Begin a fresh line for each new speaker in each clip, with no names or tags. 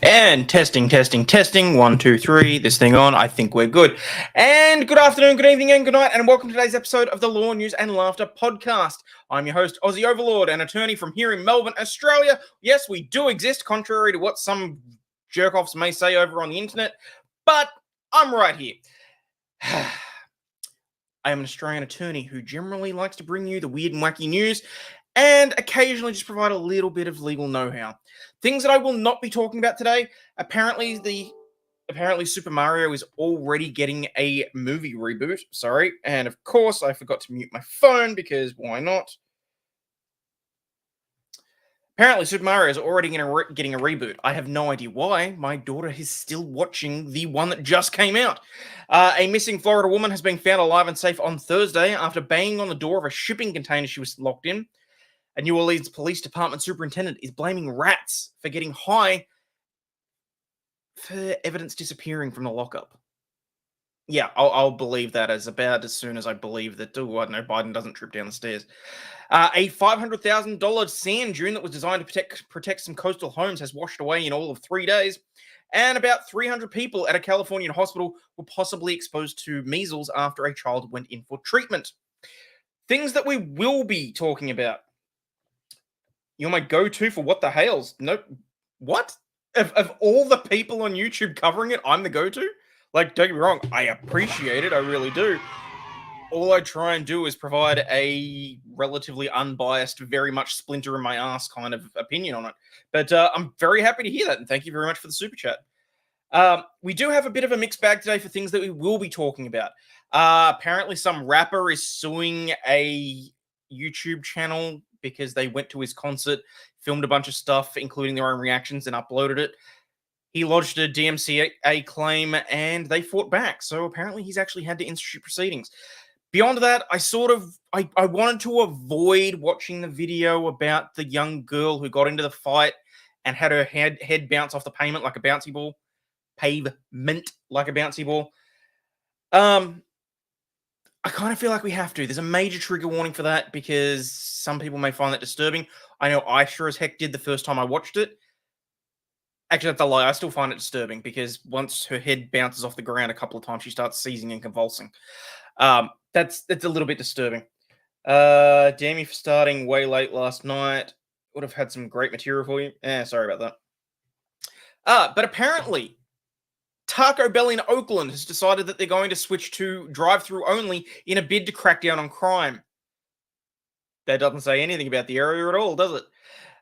And testing. 1, 2, 3. This thing on. I think we're good. And good afternoon, good evening, and good night, and welcome to today's episode of the Law, News, and Laughter podcast. I'm your host, Aussie Overlawd, an attorney from here in Melbourne, Australia. Yes, we do exist, contrary to what some jerk-offs may say over on the internet, but I'm right here. I am an Australian attorney who generally likes to bring you the weird and wacky news and occasionally just provide a little bit of legal know-how. Things that I will not be talking about today. Apparently Super Mario is already getting a movie reboot. Sorry. And of course, I forgot to mute my phone because why not? Apparently, Super Mario is already getting a reboot. I have no idea why. My daughter is still watching the one that just came out. A missing Florida woman has been found alive and safe on Thursday after banging on the door of a shipping container she was locked in. A New Orleans Police Department superintendent is blaming rats for getting high for evidence disappearing from the lockup. Yeah, I'll believe that as soon as I believe that, Biden doesn't trip down the stairs. A $500,000 sand dune that was designed to protect some coastal homes has washed away in all of 3 days. And about 300 people at a Californian hospital were possibly exposed to measles after a child went in for treatment. Things that we will be talking about. You're my go-to for what the hails. Nope. What? Of all the people on YouTube covering it, I'm the go-to? Like, don't get me wrong, I appreciate it, I really do. All I try and do is provide a relatively unbiased, very much splinter in my ass kind of opinion on it. But I'm very happy to hear that, and thank you very much for the super chat. We do have a bit of a mixed bag today for things that we will be talking about. Apparently some rapper is suing a YouTube channel because they went to his concert, filmed a bunch of stuff, including their own reactions, and uploaded it. He lodged a DMCA claim, and they fought back. So apparently he's actually had to institute proceedings. Beyond that, I wanted to avoid watching the video about the young girl who got into the fight and had her head bounce off the pavement like a bouncy ball. Pavement like a bouncy ball. I kind of feel like we have to. There's a major trigger warning for that because some people may find that disturbing. I know I sure as heck did the first time I watched it. Actually, that's a lie. I still find it disturbing because once her head bounces off the ground a couple of times, she starts seizing and convulsing. That's a little bit disturbing. Damn you for starting way late last night. Would have had some great material for you. Sorry about that. But apparently, Taco Bell in Oakland has decided that they're going to switch to drive-through only in a bid to crack down on crime. That doesn't say anything about the area at all, does it?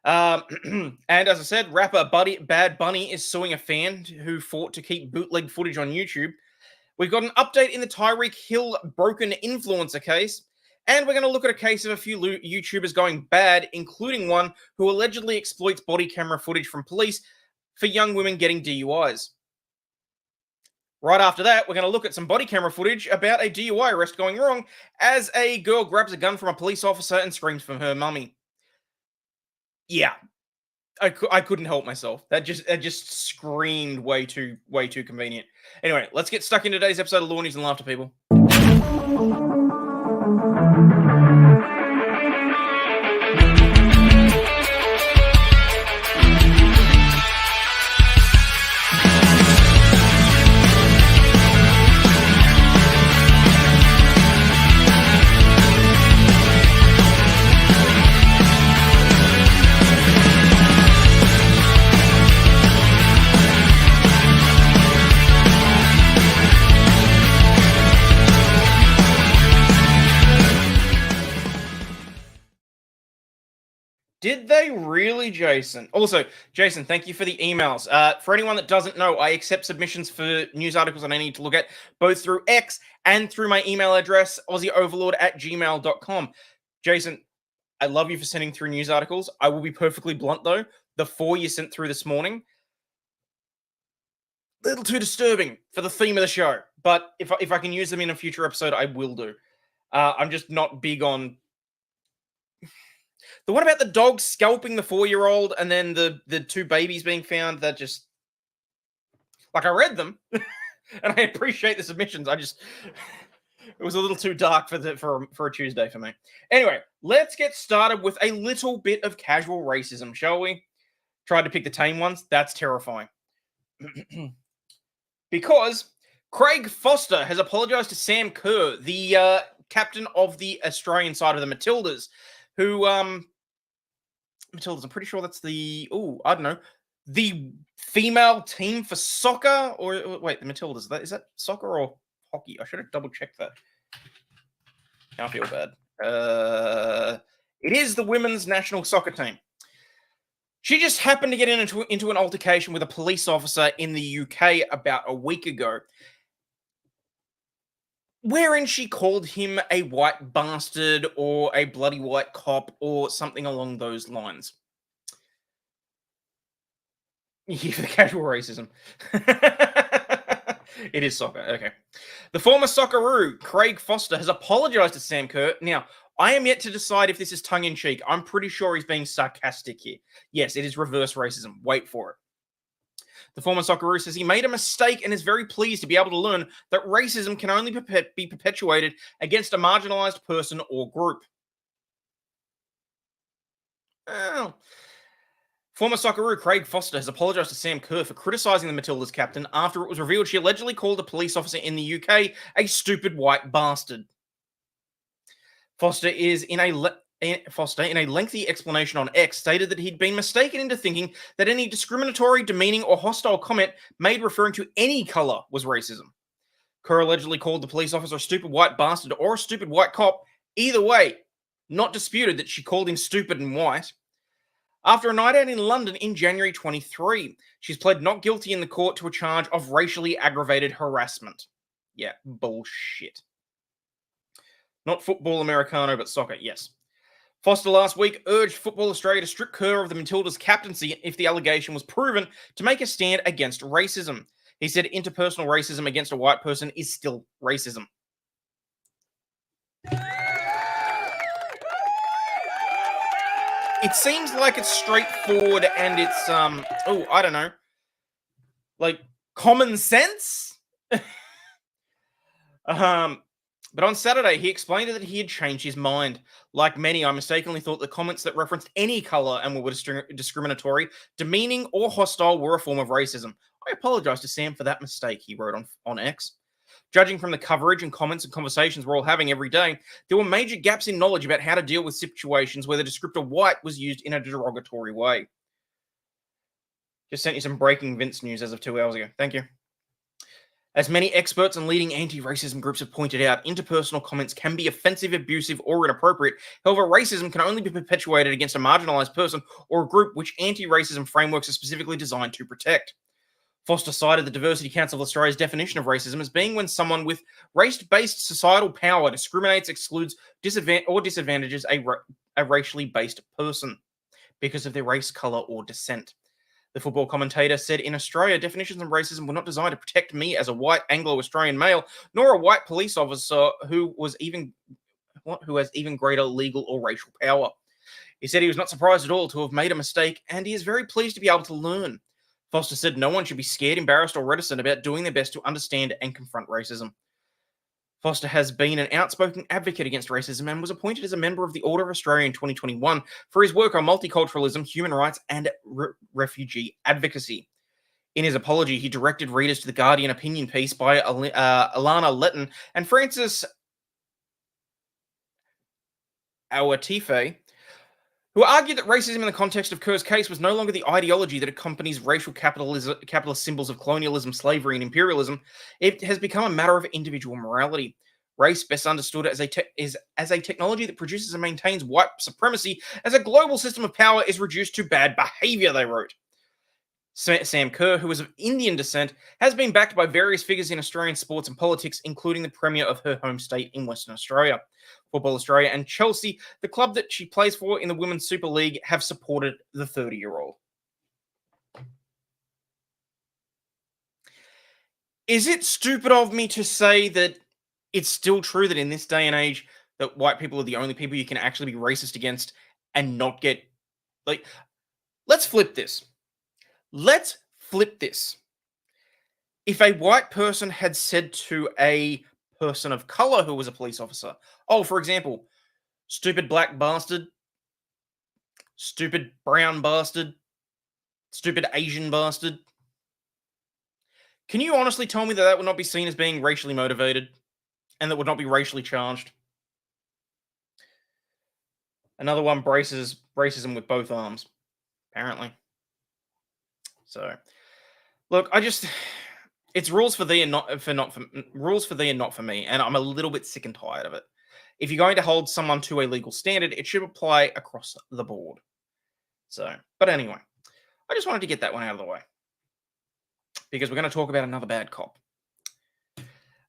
And as I said, rapper Bad Bunny is suing a fan who fought to keep bootleg footage on YouTube. We've got an update in the Tyreek Hill broken influencer case. And we're going to look at a case of a few YouTubers going bad, including one who allegedly exploits body camera footage from police for young women getting DUIs. Right after that, we're going to look at some body camera footage about a DUI arrest going wrong as a girl grabs a gun from a police officer and screams from her mummy. Yeah, I couldn't help myself. That just screamed way too convenient. Anyway, let's get stuck into today's episode of Law, News, and Laughter, people. Did they really, Jason? Also, Jason, thank you for the emails. For anyone that doesn't know, I accept submissions for news articles that I need to look at, both through X and through my email address, aussieoverlawd@gmail.com. Jason, I love you for sending through news articles. I will be perfectly blunt, though. The 4 you sent through this morning, a little too disturbing for the theme of the show. But if I can use them in a future episode, I will do. I'm just not big on... The one about the dog scalping the 4-year-old and then the 2 babies being found, that just... Like, I read them, and I appreciate the submissions. It was a little too dark for a Tuesday for me. Anyway, let's get started with a little bit of casual racism, shall we? Tried to pick the tame ones. That's terrifying. Because Craig Foster has apologized to Sam Kerr, the captain of the Australian side of the Matildas, who Matildas, I'm pretty sure that's the I don't know, the female team for soccer, or wait, the Matildas, is that soccer or hockey? I should have double checked that. I feel bad. It is the women's national soccer team. She just happened to get into an altercation with a police officer in the UK about a week ago, wherein she called him a white bastard or a bloody white cop or something along those lines. Yeah, the casual racism. It is soccer. Okay. The former Socceroo, Craig Foster, has apologized to Sam Kerr. Now, I am yet to decide if this is tongue-in-cheek. I'm pretty sure he's being sarcastic here. Yes, it is reverse racism. Wait for it. The former Socceroo says he made a mistake and is very pleased to be able to learn that racism can only be perpetuated against a marginalized person or group. Well, former Socceroo Craig Foster has apologised to Sam Kerr for criticising the Matildas captain after it was revealed she allegedly called a police officer in the UK a stupid white bastard. Foster, in a lengthy explanation on X, stated that he'd been mistaken into thinking that any discriminatory, demeaning, or hostile comment made referring to any colour was racism. Kerr allegedly called the police officer a stupid white bastard or a stupid white cop. Either way, not disputed that she called him stupid and white. After a night out in London in January 23, she's pled not guilty in the court to a charge of racially aggravated harassment. Yeah, bullshit. Not football Americano, but soccer, yes. Foster last week urged Football Australia to strip Kerr of the Matildas' captaincy if the allegation was proven to make a stand against racism. He said interpersonal racism against a white person is still racism. It seems like it's straightforward and it's, I don't know, like common sense? But on Saturday, he explained that he had changed his mind. Like many, I mistakenly thought the comments that referenced any colour and were discriminatory, demeaning, or hostile were a form of racism. I apologise to Sam for that mistake, he wrote on X. Judging from the coverage and comments and conversations we're all having every day, there were major gaps in knowledge about how to deal with situations where the descriptor white was used in a derogatory way. Just sent you some breaking Vince news as of 2 hours ago. Thank you. As many experts and leading anti-racism groups have pointed out, interpersonal comments can be offensive, abusive, or inappropriate. However, racism can only be perpetuated against a marginalized person or a group which anti-racism frameworks are specifically designed to protect. Foster cited the Diversity Council of Australia's definition of racism as being when someone with race-based societal power discriminates, excludes, or disadvantages a racially based person because of their race, colour, or descent. The football commentator said, in Australia, definitions of racism were not designed to protect me as a white Anglo-Australian male, nor a white police officer who has even greater legal or racial power. He said he was not surprised at all to have made a mistake, and he is very pleased to be able to learn. Foster said no one should be scared, embarrassed, or reticent about doing their best to understand and confront racism. Foster has been an outspoken advocate against racism and was appointed as a member of the Order of Australia in 2021 for his work on multiculturalism, human rights, and refugee advocacy. In his apology, he directed readers to the Guardian opinion piece by Alana Letton and Francis Awatife, who argued that racism in the context of Kerr's case was no longer the ideology that accompanies racial capitalist symbols of colonialism, slavery, and imperialism. It has become a matter of individual morality. Race, best understood as a technology that produces and maintains white supremacy as a global system of power, is reduced to bad behaviour, they wrote. Sam Kerr, who is of Indian descent, has been backed by various figures in Australian sports and politics, including the Premier of her home state in Western Australia. Football Australia and Chelsea, the club that she plays for in the Women's Super League, have supported the 30-year-old. Is it stupid of me to say that it's still true that in this day and age that white people are the only people you can actually be racist against and not get... Like, let's flip this. If a white person had said to a person of color who was a police officer, oh, for example, stupid black bastard, stupid brown bastard, stupid Asian bastard, Can you honestly tell me that that would not be seen as being racially motivated and that would not be racially charged? Another one braces racism with both arms, apparently. So, look, I just it's rules for thee and not for rules for thee and not for me, and I'm a little bit sick and tired of it. If you're going to hold someone to a legal standard, it should apply across the board. So, but anyway, I just wanted to get that one out of the way because we're going to talk about another bad cop.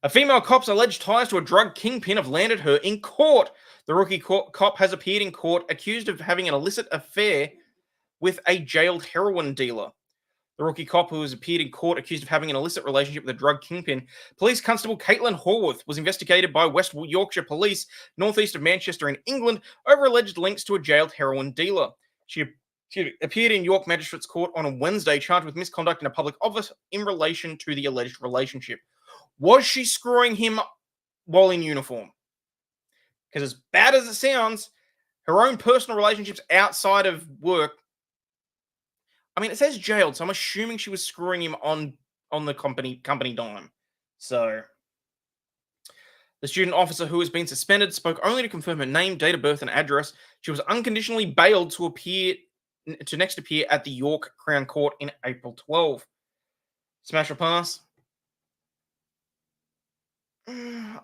A female cop's alleged ties to a drug kingpin have landed her in court. The rookie cop has appeared in court accused of having an illicit affair with a jailed heroin dealer. The rookie cop who has appeared in court accused of having an illicit relationship with a drug kingpin, Police Constable Caitlin Horwath, was investigated by West Yorkshire Police, northeast of Manchester in England, over alleged links to a jailed heroin dealer. She appeared in York Magistrates Court on a Wednesday, charged with misconduct in a public office in relation to the alleged relationship. Was she screwing him while in uniform? Because as bad as it sounds, her own personal relationships outside of work. I mean, it says jailed, so I'm assuming she was screwing him on the company dime. So the student officer who has been suspended spoke only to confirm her name, date of birth, and address. She was unconditionally bailed to next appear at the York Crown Court in April 12. Smash or pass?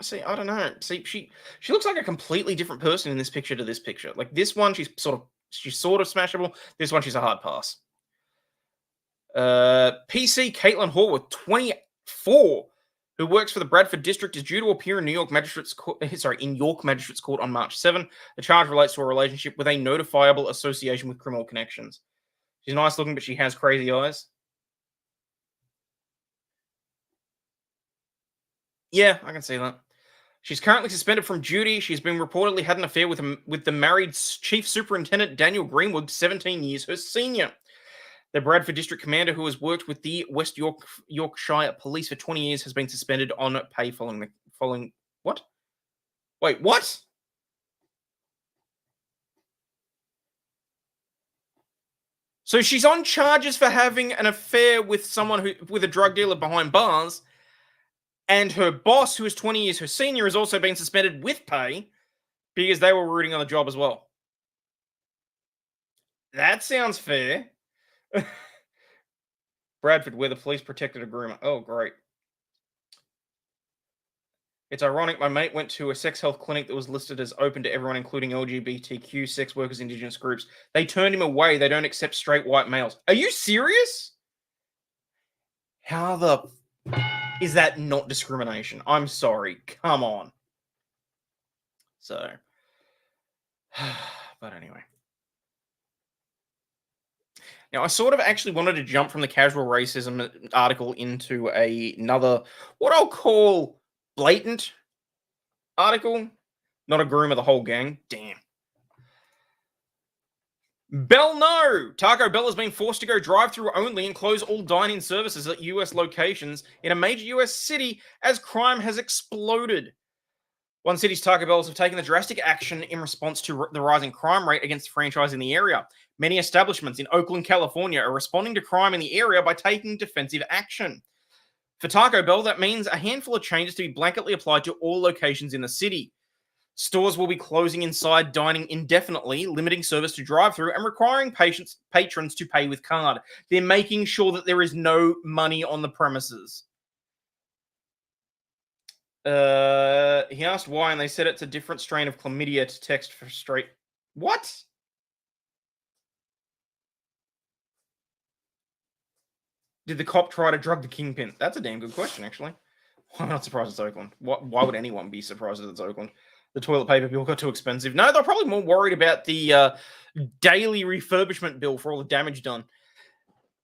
See, I don't know. See, she looks like a completely different person in this picture to this picture. Like this one, she's sort of smashable. This one, she's a hard pass. PC Caitlin Horwath, 24, who works for the Bradford District, is due to appear in York Magistrates Court on March 7. The charge relates to a relationship with a notifiable association with criminal connections. She's nice looking, but she has crazy eyes. Yeah, I can see that. She's currently suspended from duty. She's been reportedly had an affair with the married Chief Superintendent Daniel Greenwood, 17 years her senior. The Bradford District Commander, who has worked with the West Yorkshire Police for 20 years, has been suspended on pay following what? Wait, what? So she's on charges for having an affair with someone with a drug dealer behind bars, and her boss, who is 20 years her senior, has also been suspended with pay because they were rooting on the job as well. That sounds fair. Bradford, where the police protected a groomer. Oh, great. It's ironic. My mate went to a sex health clinic that was listed as open to everyone, including LGBTQ, sex workers, Indigenous groups. They turned him away. They don't accept straight white males. Are you serious? How the... Is that not discrimination? I'm sorry. Come on. So... But anyway. Now, I sort of actually wanted to jump from the casual racism article into another, what I'll call blatant article. Not a groom of the whole gang. Damn. Bell no! Taco Bell has been forced to go drive-through only and close all dine-in services at US locations in a major US city as crime has exploded. One city's Taco Bells have taken the drastic action in response to the rising crime rate against franchise in the area. Many establishments in Oakland, California are responding to crime in the area by taking defensive action. For Taco Bell, that means a handful of changes to be blanketly applied to all locations in the city. Stores will be closing inside dining indefinitely, limiting service to drive-through, and requiring patrons to pay with card. They're making sure that there is no money on the premises. He asked why, and they said it's a different strain of chlamydia to text for straight. What? Did the cop try to drug the kingpin? That's a damn good question, actually. I'm not surprised it's Oakland. Why would anyone be surprised that it's Oakland? The toilet paper bill got too expensive. No, they're probably more worried about the daily refurbishment bill for all the damage done.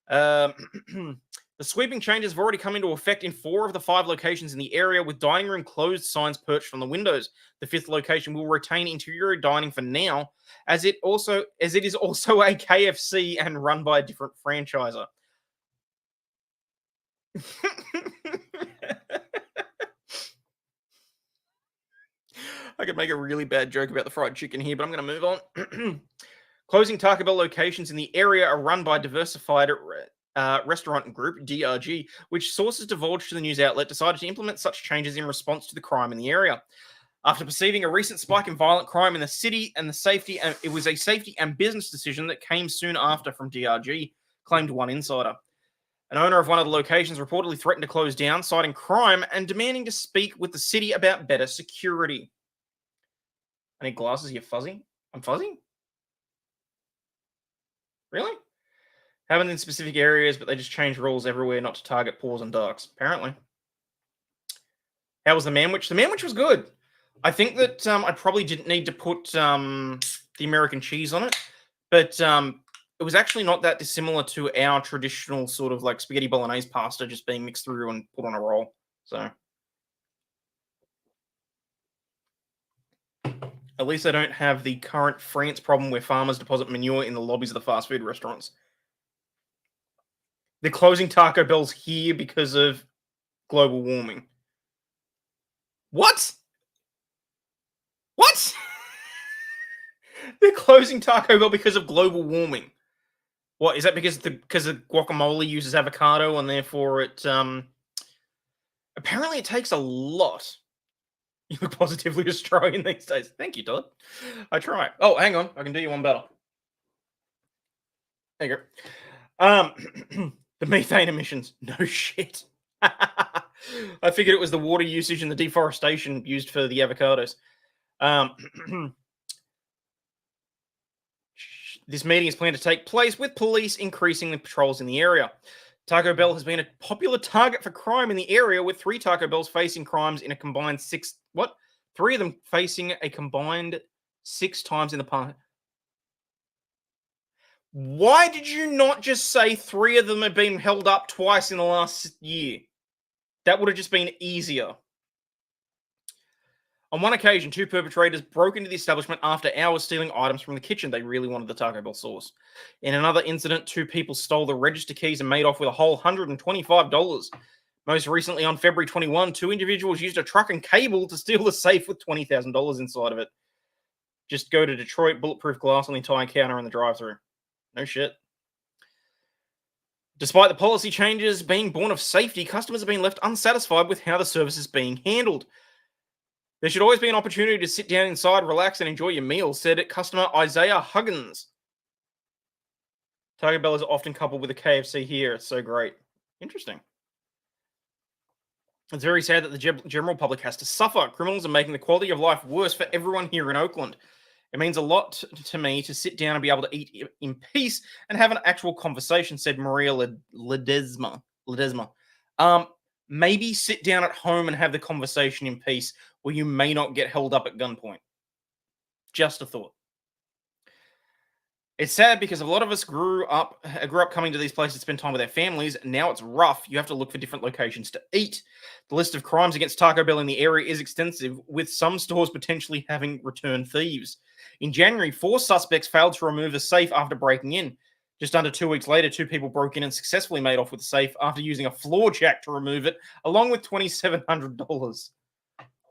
The sweeping changes have already come into effect in 4 of the 5 locations in the area, with dining room closed signs perched from the windows. The 5th location will retain interior dining for now, as it is also a KFC and run by a different franchisor. I could make a really bad joke about the fried chicken here, but I'm going to move on. Closing Taco Bell locations in the area are run by diversified Restaurant Group, DRG, which sources divulged to the news outlet, decided to implement such changes in response to the crime in the area. After perceiving a recent spike in violent crime in the city and it was a safety and business decision that came soon after from DRG, claimed one insider. An owner of one of the locations reportedly threatened to close down, citing crime and demanding to speak with the city about better security. I need glasses, you fuzzy. I'm fuzzy? Really? Haven't in specific areas, but they just changed rules everywhere not to target poors and darks, apparently. How was the Manwich? The Manwich was good. I think that I probably didn't need to put the American cheese on it, but it was actually not that dissimilar to our traditional sort of like spaghetti bolognese pasta just being mixed through and put on a roll. So at least I don't have the current France problem where farmers deposit manure in the lobbies of the fast food restaurants. They're closing Taco Bells here because of global warming. What? What? They're closing Taco Bell because of global warming. What is that? Because the guacamole uses avocado and therefore it apparently it takes a lot. You look positively Australian these days. Thank you, Todd. I try. Oh, hang on, I can do you one better. There you go. The methane emissions. No shit. I figured it was the water usage and the deforestation used for the avocados. This meeting is planned to take place with police increasing the patrols in the area. Taco Bell has been a popular target for crime in the area, with 3 Taco Bells facing crimes in a combined 6. What? 3 of them facing a combined 6 times in the past. Why did you not just say 3 of them have been held up twice in the last year? That would have just been easier. On one occasion, 2 perpetrators broke into the establishment after hours stealing items from the kitchen. They really wanted the Taco Bell sauce. In another incident, 2 people stole the register keys and made off with a whole $125. Most recently, on February 21, 2 individuals used a truck and cable to steal the safe with $20,000 inside of it. Just go to Detroit, bulletproof glass on the entire counter in the drive-thru. No shit. Despite the policy changes being born of safety, customers have been left unsatisfied with how the service is being handled. There should always be an opportunity to sit down inside, relax, and enjoy your meal, said customer Isaiah Huggins. Taco Bell is often coupled with a KFC here. It's so great. Interesting. It's very sad that the general public has to suffer. Criminals are making the quality of life worse for everyone here in Oakland. It means a lot to me to sit down and be able to eat in peace and have an actual conversation, said Maria Ledesma. Maybe sit down at home and have the conversation in peace where you may not get held up at gunpoint. Just a thought. It's sad because a lot of us grew up coming to these places to spend time with our families. Now it's rough. You have to look for different locations to eat. The list of crimes against Taco Bell in the area is extensive, with some stores potentially having returned thieves. In January, 4 suspects failed to remove a safe after breaking in. Just under 2 weeks later, 2 people broke in and successfully made off with the safe after using a floor jack to remove it, along with $2,700.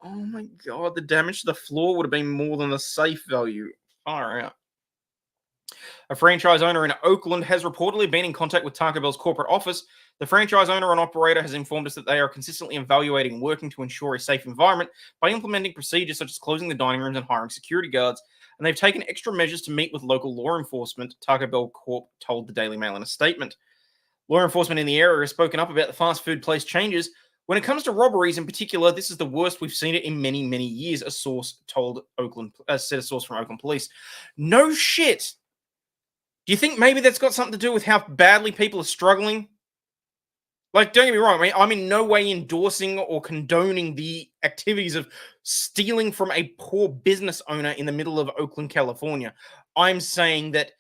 Oh my god, the damage to the floor would have been more than the safe value. Far out. A franchise owner in Oakland has reportedly been in contact with Taco Bell's corporate office. The franchise owner and operator has informed us that they are consistently evaluating and working to ensure a safe environment by implementing procedures such as closing the dining rooms and hiring security guards. And they've taken extra measures to meet with local law enforcement, Taco Bell Corp told the Daily Mail in a statement. Law enforcement in the area has spoken up about the fast food place changes. When it comes to robberies in particular, this is the worst we've seen it in many, many years, a source told said a source from Oakland police. No shit. Do you think maybe that's got something to do with how badly people are struggling? Like, don't get me wrong, I'm in no way endorsing or condoning the activities of stealing from a poor business owner in the middle of Oakland, California. I'm saying that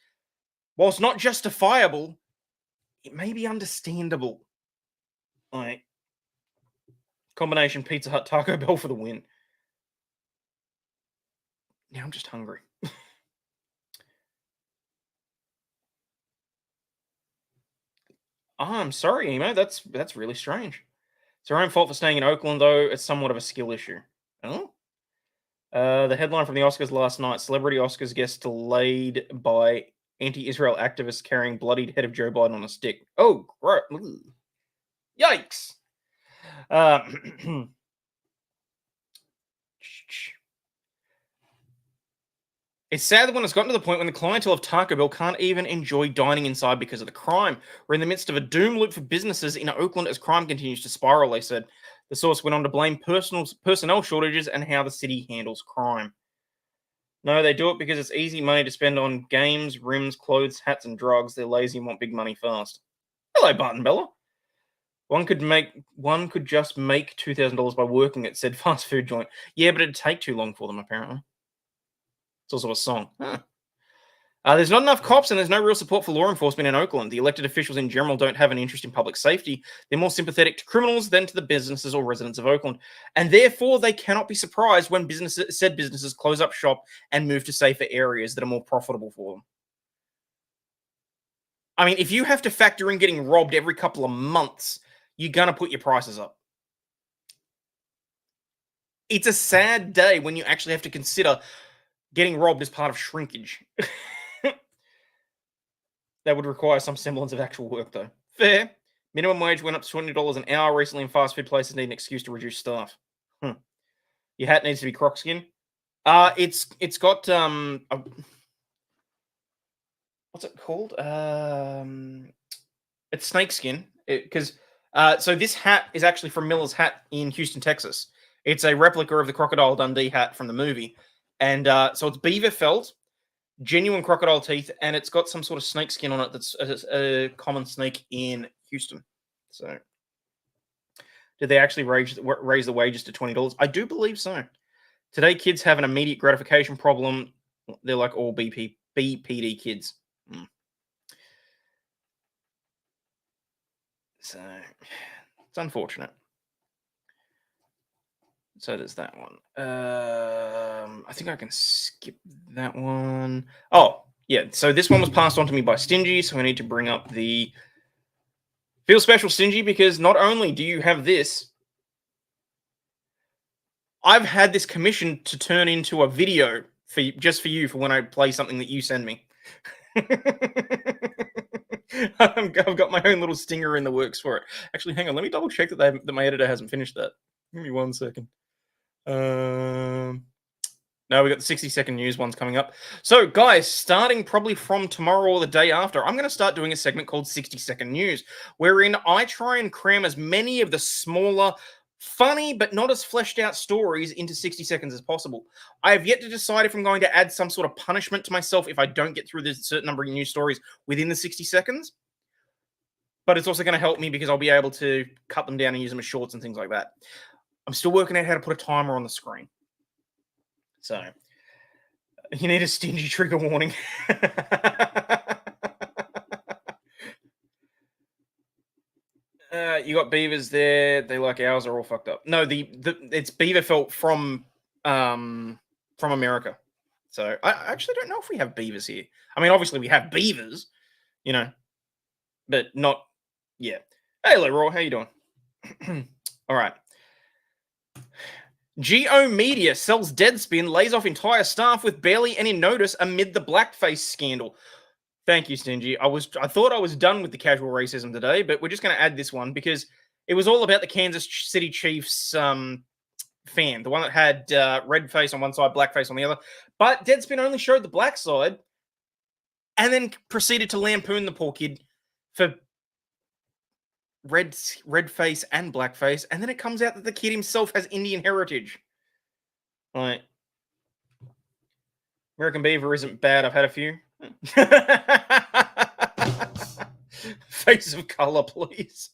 whilst not justifiable, it may be understandable. Like, combination Pizza Hut, Taco Bell for the win. Now I'm just hungry. Oh, I'm sorry, Emo. That's really strange. It's her own fault for staying in Oakland, though. It's somewhat of a skill issue. Oh? The headline from the Oscars last night: Celebrity Oscars guest delayed by anti-Israel activists carrying bloodied head of Joe Biden on a stick. Oh, gross. Yikes. It's sad that when it's gotten to the point when the clientele of Taco Bell can't even enjoy dining inside because of the crime. We're in the midst of a doom loop for businesses in Oakland as crime continues to spiral, they said. The source went on to blame personnel shortages and how the city handles crime. No, they do it because it's easy money to spend on games, rims, clothes, hats, and drugs. They're lazy and want big money fast. Hello, Barton Bella. One could just make $2,000 by working at said fast food joint. Yeah, but it'd take too long for them, apparently. It's also a song. Huh. There's not enough cops and there's no real support for law enforcement in Oakland. The elected officials in general don't have an interest in public safety. They're more sympathetic to criminals than to the businesses or residents of Oakland. And therefore, they cannot be surprised when said businesses close up shop and move to safer areas that are more profitable for them. I mean, if you have to factor in getting robbed every couple of months, you're going to put your prices up. It's a sad day when you actually have to consider getting robbed as part of shrinkage. That would require some semblance of actual work, though. Fair. Minimum wage went up to $20 an hour recently, and fast food places need an excuse to reduce staff. Your hat needs to be croc skin. It's got what's it called? It's snake skin. Because so this hat is actually from Miller's Hat in Houston, Texas. It's a replica of the Crocodile Dundee hat from the movie, and so it's beaver felt. Genuine crocodile teeth, and it's got some sort of snake skin on it that's a common snake in Houston. So, did they actually raise the wages to $20? I do believe so. Today, kids have an immediate gratification problem. They're like all BPD kids. So, it's unfortunate. So does that one. I think I can skip that one. Oh, yeah. So this one was passed on to me by Stingy, so I need to bring up the Feel Special Stingy, because not only do you have this, I've had this commissioned to turn into a video just for you for when I play something that you send me. I've got my own little stinger in the works for it. Actually, hang on. Let me double check that my editor hasn't finished that. Give me 1 second. No, we got the 60-second news ones coming up. So, guys, starting probably from tomorrow or the day after, I'm going to start doing a segment called 60-second news, wherein I try and cram as many of the smaller, funny, but not as fleshed out stories into 60 seconds as possible. I have yet to decide if I'm going to add some sort of punishment to myself if I don't get through this certain number of news stories within the 60 seconds. But it's also going to help me because I'll be able to cut them down and use them as shorts and things like that. I'm still working out how to put a timer on the screen. So, you need a stingy trigger warning. You got beavers there. They like ours are all fucked up. No, it's beaver felt from America. So I actually don't know if we have beavers here. I mean, obviously we have beavers, but not. Yeah. Hey, Leroy, how you doing? All right. Geo Media sells Deadspin, lays off entire staff with barely any notice amid the blackface scandal. Thank you, Stingy. I thought I was done with the casual racism today, but we're just going to add this one because it was all about the Kansas City Chiefs fan, the one that had red face on one side, black face on the other. But Deadspin only showed the black side and then proceeded to lampoon the poor kid for red face and black face, and then it comes out that the kid himself has Indian heritage. Like, American Beaver isn't bad. I've had a few. Face of color, please.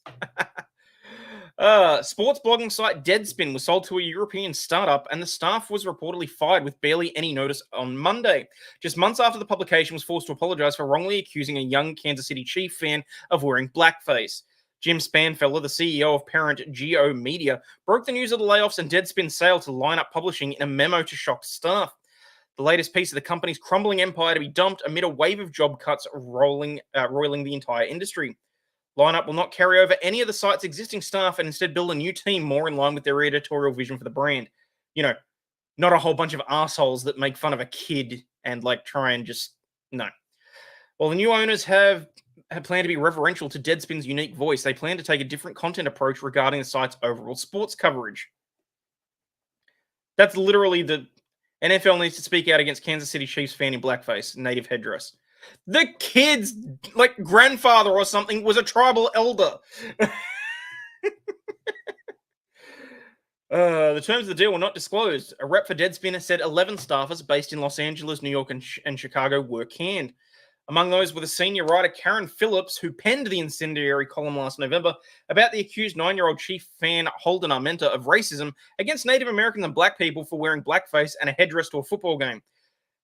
Sports blogging site Deadspin was sold to a European startup, and the staff was reportedly fired with barely any notice on Monday, just months after the publication was forced to apologize for wrongly accusing a young Kansas City Chief fan of wearing blackface. Jim Spanfeller, the CEO of parent Geo Media, broke the news of the layoffs and Deadspin's sale to Lineup Publishing in a memo to shocked staff. The latest piece of the company's crumbling empire to be dumped amid a wave of job cuts roiling the entire industry. Lineup will not carry over any of the site's existing staff and instead build a new team more in line with their editorial vision for the brand. Not a whole bunch of assholes that make fun of a kid and try and just... No. While the new owners have planned to be reverential to Deadspin's unique voice, they plan to take a different content approach regarding the site's overall sports coverage. That's literally the NFL needs to speak out against Kansas City Chiefs fan in blackface, native headdress. The kid's like grandfather or something was a tribal elder. The terms of the deal were not disclosed. A rep for Deadspin said 11 staffers based in Los Angeles, New York, and Chicago were canned. Among those were the senior writer Karen Phillips, who penned the incendiary column last November about the accused 9-year-old Chief fan Holden Armenta of racism against Native Americans and black people for wearing blackface and a headdress to a football game.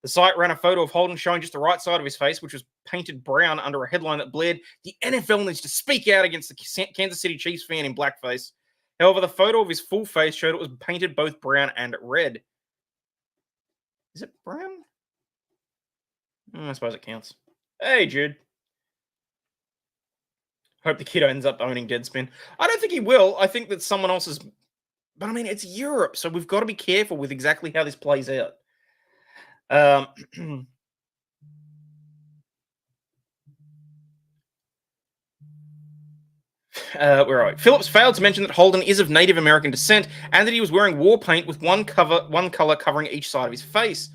The site ran a photo of Holden showing just the right side of his face, which was painted brown under a headline that blared, "The NFL needs to speak out against the Kansas City Chiefs fan in blackface." However, the photo of his full face showed it was painted both brown and red. Is it brown? I suppose it counts. Hey, Jude. Hope the kid ends up owning Deadspin. I don't think he will. I think that someone else is... But I mean, it's Europe, so we've got to be careful with exactly how this plays out. Where are we? Phillips failed to mention that Holden is of Native American descent and that he was wearing war paint with one color covering each side of his face.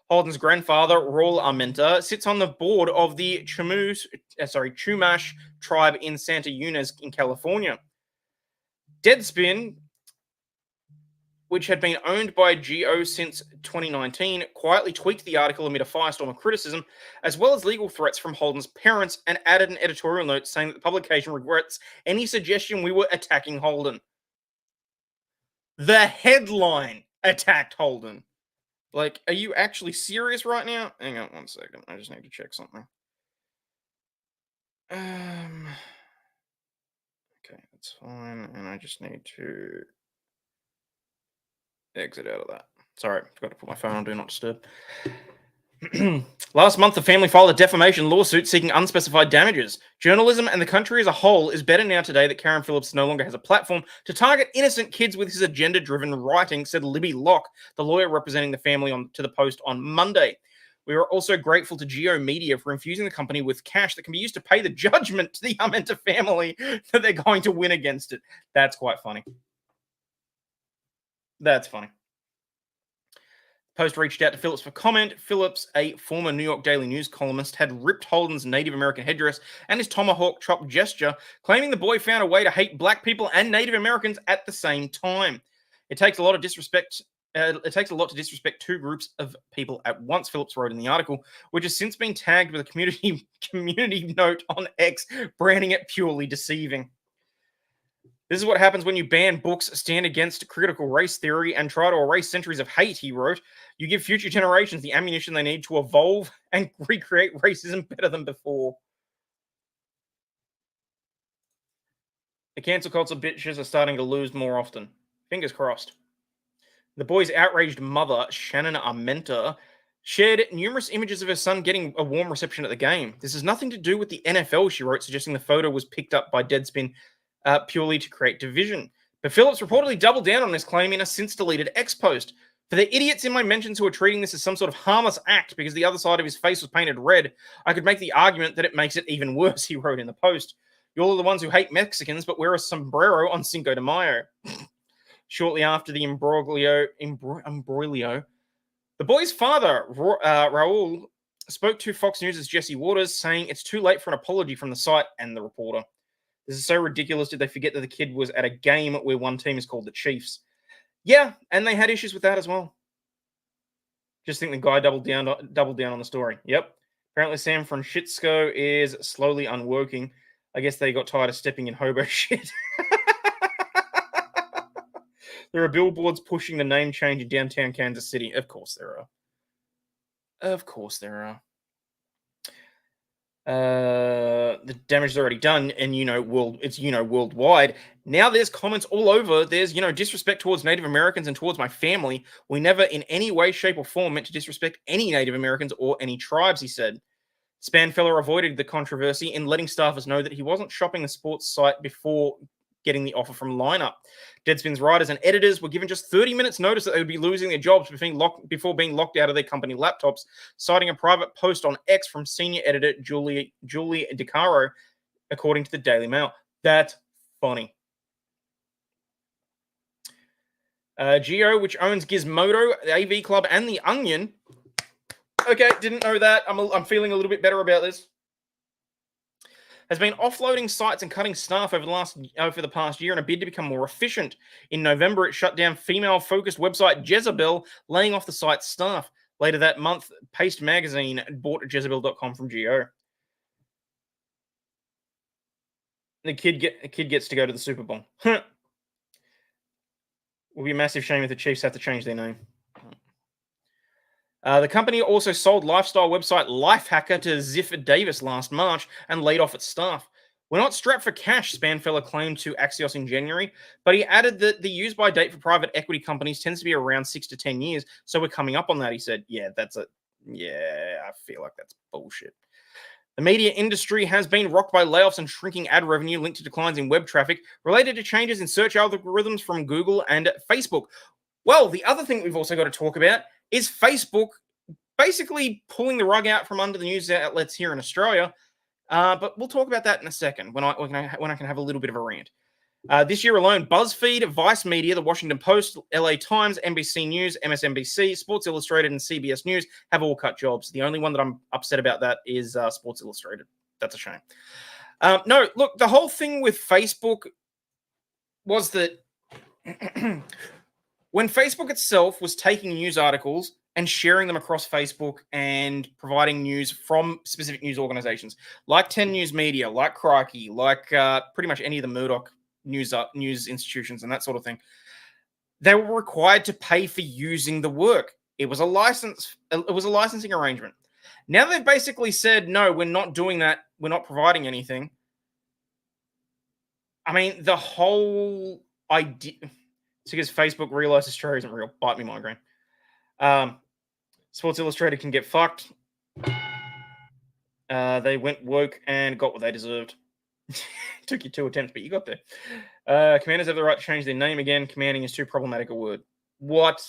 Holden's grandfather, Raul Armenta, sits on the board of the Chumash tribe in Santa Ynez in California. Deadspin, which had been owned by Geo since 2019, quietly tweaked the article amid a firestorm of criticism, as well as legal threats from Holden's parents, and added an editorial note saying that the publication regrets any suggestion we were attacking Holden. The headline attacked Holden. Like, are you actually serious right now? Hang on 1 second. I just need to check something. Okay, that's fine. And I just need to exit out of that. Sorry, forgot to put my phone on Do Not Disturb. Last month, the family filed a defamation lawsuit seeking unspecified damages. Journalism and the country as a whole is better now today that Karen Phillips no longer has a platform to target innocent kids with his agenda-driven writing, said Libby Locke, the lawyer representing the family to the Post on Monday. We are also grateful to Geo Media for infusing the company with cash that can be used to pay the judgment to the Armenta family that they're going to win against it. That's quite funny. That's funny. Post reached out to Phillips for comment. Phillips, a former New York Daily News columnist, had ripped Holden's Native American headdress and his tomahawk chop gesture, claiming the boy found a way to hate black people and Native Americans at the same time. It takes a lot to disrespect two groups of people at once, Phillips wrote in the article, which has since been tagged with a community note on X, branding it purely deceiving. This is what happens when you ban books, stand against critical race theory, and try to erase centuries of hate, he wrote. You give future generations the ammunition they need to evolve and recreate racism better than before. The cancel culture bitches are starting to lose more often. Fingers crossed. The boy's outraged mother, Shannon Armenta, shared numerous images of her son getting a warm reception at the game. This has nothing to do with the NFL, she wrote, suggesting the photo was picked up by Deadspin purely to create division. But Phillips reportedly doubled down on this claim in a since-deleted X post. For the idiots in my mentions who are treating this as some sort of harmless act because the other side of his face was painted red, I could make the argument that it makes it even worse, he wrote in the post. You're the ones who hate Mexicans but wear a sombrero on Cinco de Mayo. Shortly after the imbroglio, the boy's father, Raul, spoke to Fox News' Jesse Waters, saying it's too late for an apology from the site and the reporter. This is so ridiculous. Did they forget that the kid was at a game where one team is called the Chiefs? Yeah, and they had issues with that as well. Just think the guy doubled down on the story. Yep. Apparently San Francisco is slowly unworking. I guess they got tired of stepping in hobo shit. There are billboards pushing the name change in downtown Kansas City. Of course there are. Of course there are. The damage is already done, and it's worldwide. Now there's comments all over. There's disrespect towards Native Americans and towards my family. We never in any way, shape, or form meant to disrespect any Native Americans or any tribes, he said. Spanfeller avoided the controversy in letting staffers know that he wasn't shopping the sports site before getting the offer from Lineup. Deadspin's writers and editors were given just 30 minutes notice that they would be losing their jobs before being locked out of their company laptops, citing a private post on X from senior editor Julie DeCaro, according to the Daily Mail. That's funny. Geo, which owns Gizmodo, the AV Club, and The Onion. Okay, didn't know that. I'm feeling a little bit better about this. Has been offloading sites and cutting staff over the past year in a bid to become more efficient. In November, it shut down female-focused website Jezebel, laying off the site's staff. Later that month, Paste Magazine bought Jezebel.com from Geo. The kid gets to go to the Super Bowl. Will be a massive shame if the Chiefs have to change their name. The company also sold lifestyle website Lifehacker to Ziff Davis last March and laid off its staff. We're not strapped for cash, Spanfeller claimed to Axios in January, but he added that the use-by date for private equity companies tends to be around 6 to 10 years, so we're coming up on that, he said. I feel like that's bullshit. The media industry has been rocked by layoffs and shrinking ad revenue linked to declines in web traffic related to changes in search algorithms from Google and Facebook. Well, the other thing we've also got to talk about is Facebook basically pulling the rug out from under the news outlets here in Australia. But we'll talk about that in a second when I can have a little bit of a rant. This year alone, BuzzFeed, Vice Media, The Washington Post, LA Times, NBC News, MSNBC, Sports Illustrated, and CBS News have all cut jobs. The only one that I'm upset about that is Sports Illustrated. That's a shame. No, look, the whole thing with Facebook was that when Facebook itself was taking news articles and sharing them across Facebook and providing news from specific news organizations like 10 News Media, like Crikey, like pretty much any of the Murdoch news institutions and that sort of thing, they were required to pay for using the work. It was a licensing arrangement. Now they've basically said, no, we're not doing that. We're not providing anything. I mean, the whole idea, it's because Facebook realized Australia isn't real. Bite me, migraine. Sports Illustrated can get fucked. They went woke and got what they deserved. Took you 2 attempts, but you got there. Commanders have the right to change their name again. Commanding is too problematic a word. What?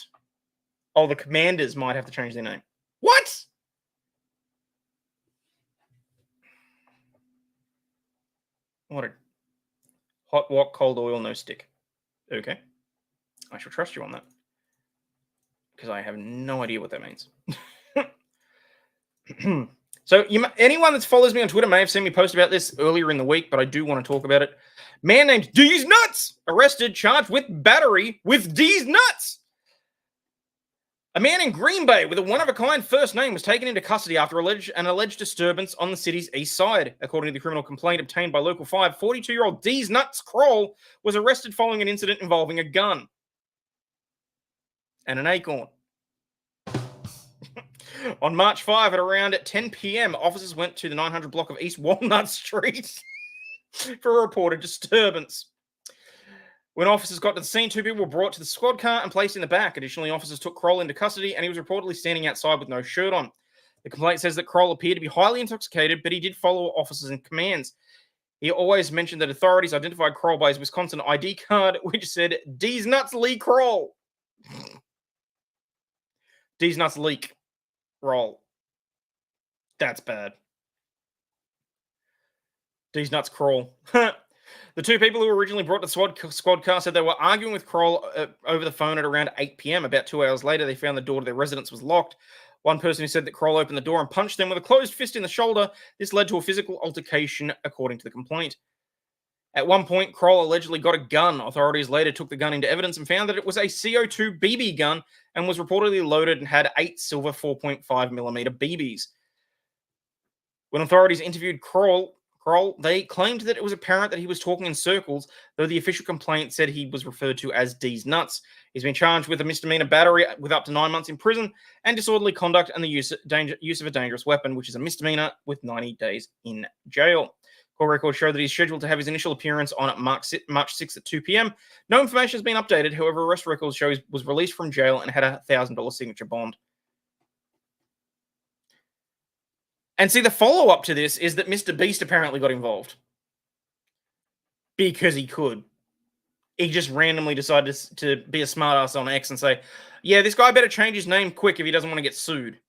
Oh, the Commanders might have to change their name. What? What a hot wok, cold oil, no stick. Okay. I shall trust you on that. Because I have no idea what that means. So anyone that follows me on Twitter may have seen me post about this earlier in the week, but I do want to talk about it. Man named D's Nuts arrested, charged with battery with D's Nuts. A man in Green Bay with a one-of-a-kind first name was taken into custody after an alleged disturbance on the city's east side. According to the criminal complaint obtained by Local 5, 42-year-old D's Nuts Kroll was arrested following an incident involving a gun and an acorn. On March 5 at around 10 p.m., officers went to the 900 block of East Walnut Street for a reported disturbance. When officers got to the scene, 2 people were brought to the squad car and placed in the back. Additionally, officers took Kroll into custody, and he was reportedly standing outside with no shirt on. The complaint says that Kroll appeared to be highly intoxicated, but he did follow officers and commands. He always mentioned that authorities identified Kroll by his Wisconsin ID card, which said, D's Nuts Lee Kroll. D's Nuts Leak. Roll. That's bad. D's Nuts Kroll. The 2 people who were originally brought to the squad car said they were arguing with Kroll over the phone at around 8 p.m. About 2 hours later, they found the door to their residence was locked. One person who said that Kroll opened the door and punched them with a closed fist in the shoulder. This led to a physical altercation, according to the complaint. At one point, Kroll allegedly got a gun. Authorities later took the gun into evidence and found that it was a CO2 BB gun and was reportedly loaded and had 8 silver 4.5mm BBs. When authorities interviewed Kroll, they claimed that it was apparent that he was talking in circles, though the official complaint said he was referred to as D's Nuts. He's been charged with a misdemeanor battery with up to 9 months in prison and disorderly conduct and the use of a dangerous weapon, which is a misdemeanor with 90 days in jail. Court records show that he's scheduled to have his initial appearance on March 6th at 2 p.m. No information has been updated. However, arrest records show he was released from jail and had a $1,000 signature bond. And see, the follow-up to this is that Mr. Beast apparently got involved. Because he could. he just randomly decided to be a smartass on X and say, yeah, this guy better change his name quick if he doesn't want to get sued.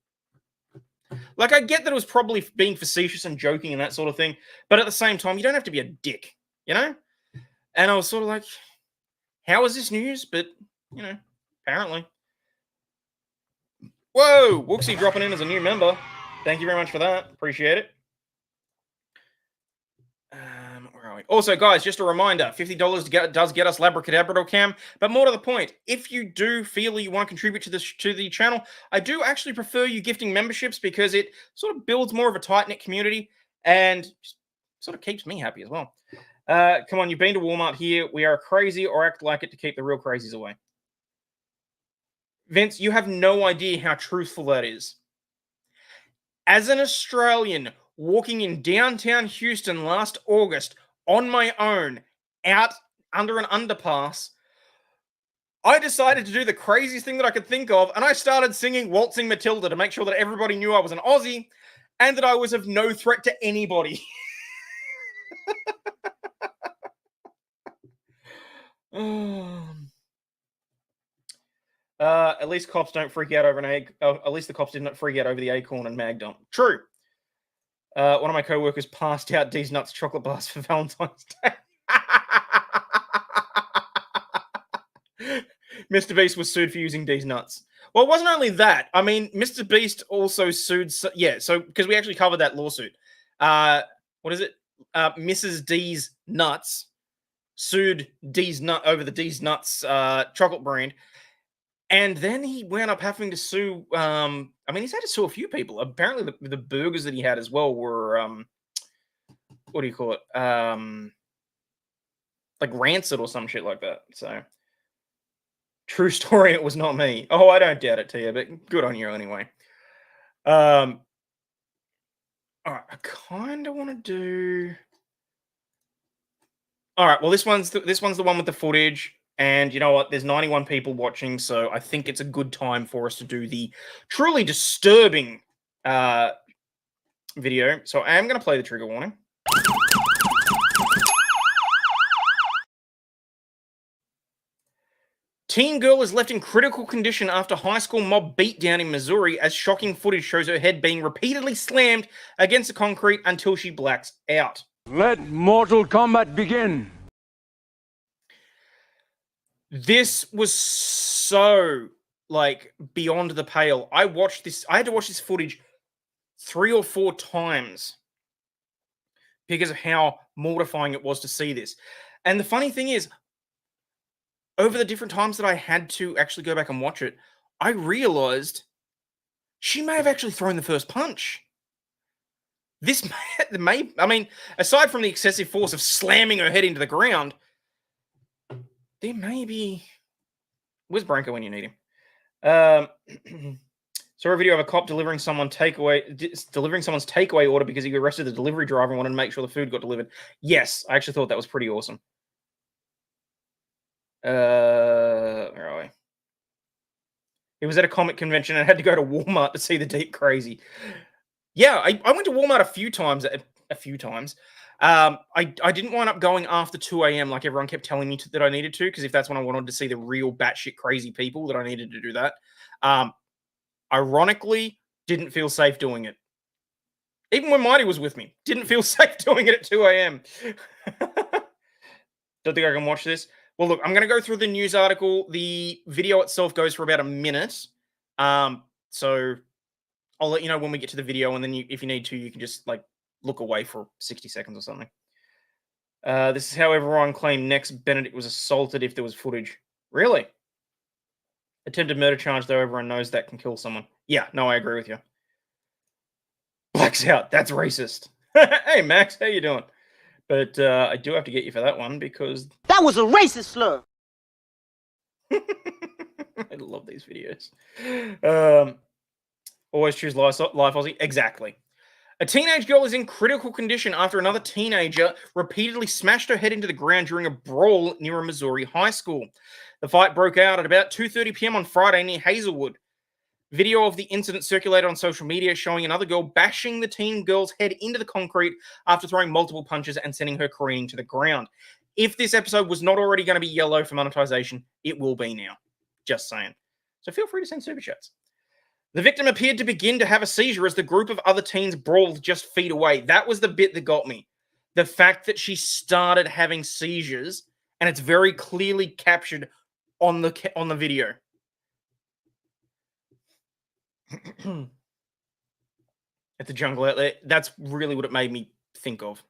Like, I get that it was probably being facetious and joking and that sort of thing, but at the same time, you don't have to be a dick, you know? And I was sort of like, how is this news? But, you know, apparently. Whoa! Wooksy dropping in as a new member. Thank you very much for that. Appreciate it. Where are we? Also, guys, just a reminder, $50 does get us Labracadabra Cam, but more to the point, if you do feel you want to contribute to the channel, I do actually prefer you gifting memberships because it sort of builds more of a tight-knit community and just sort of keeps me happy as well. Come on, you've been to Walmart here. We are crazy or act like it to keep the real crazies away. Vince, you have no idea how truthful that is. As an Australian walking in downtown Houston last August on my own, out under an underpass, I decided to do the craziest thing that I could think of, and I started singing Waltzing Matilda to make sure that everybody knew I was an Aussie and that I was of no threat to anybody. At least cops don't freak out over an egg. At least the cops didn't freak out over the acorn and mag dump. True. One of my co-workers passed out D's Nuts chocolate bars for Valentine's Day. Mr. Beast was sued for using D's Nuts. Well, it wasn't only that. I mean, Mr. Beast also sued. Yeah, so because we actually covered that lawsuit. What is it? Mrs. D's Nuts sued D's Nut over the D's Nuts chocolate brand. And then he wound up having to sue. I mean, he's had to sue a few people. Apparently, the burgers that he had as well were, what do you call it? Like rancid or some shit like that. So, true story. It was not me. Oh, I don't doubt it to you, but good on you anyway. All right, I kind of want to do. All right, well, this one's the one with the footage. And you know what? There's 91 people watching, so I think it's a good time for us to do the truly disturbing video. So I am going to play the trigger warning. Teen girl is left in critical condition after high school mob beatdown in Missouri as shocking footage shows her head being repeatedly slammed against the concrete until she blacks out.
Let Mortal Kombat begin.
This was so, like, beyond the pale. I had to watch this footage 3 or 4 times because of how mortifying it was to see this. And the funny thing is, over the different times that I had to actually go back and watch it, I realized she may have actually thrown the first punch. This may, I mean, aside from the excessive force of slamming her head into the ground, there may be. Where's Branko when you need him? Saw a video of a cop delivering someone's takeaway order because he arrested the delivery driver and wanted to make sure the food got delivered. Yes, I actually thought that was pretty awesome. Where are we? He was at a comic convention and had to go to Walmart to see the Deep Crazy. Yeah, I went to Walmart a few times. I didn't wind up going after 2 a.m. like everyone kept telling me that I needed to, because if that's when I wanted to see the real batshit crazy people, that I needed to do that. Ironically, didn't feel safe doing it. Even when Mighty was with me, didn't feel safe doing it at 2 a.m. Don't think I can watch this. Well, look, I'm going to go through the news article. The video itself goes for about a minute. So I'll let you know when we get to the video, and then if you need to, you can just like look away for 60 seconds or something. This is how everyone claimed next Benedict was assaulted if there was footage. Really? Attempted murder charge, though everyone knows that can kill someone. Yeah, no, I agree with you. Blacks out. That's racist. Hey, Max, how you doing? But I do have to get you for that one because...
That was a racist slur!
I love these videos. Always choose life, Aussie. Exactly. A teenage girl is in critical condition after another teenager repeatedly smashed her head into the ground during a brawl near a Missouri high school. The fight broke out at about 2:30 p.m. on Friday near Hazelwood. Video of the incident circulated on social media showing another girl bashing the teen girl's head into the concrete after throwing multiple punches and sending her careening to the ground. If this episode was not already going to be yellow for monetization, it will be now. Just saying. So feel free to send super chats. The victim appeared to begin to have a seizure as the group of other teens brawled just feet away. That was the bit that got me. The fact that she started having seizures, and it's very clearly captured on the video. At the jungle outlet. That's really what it made me think of.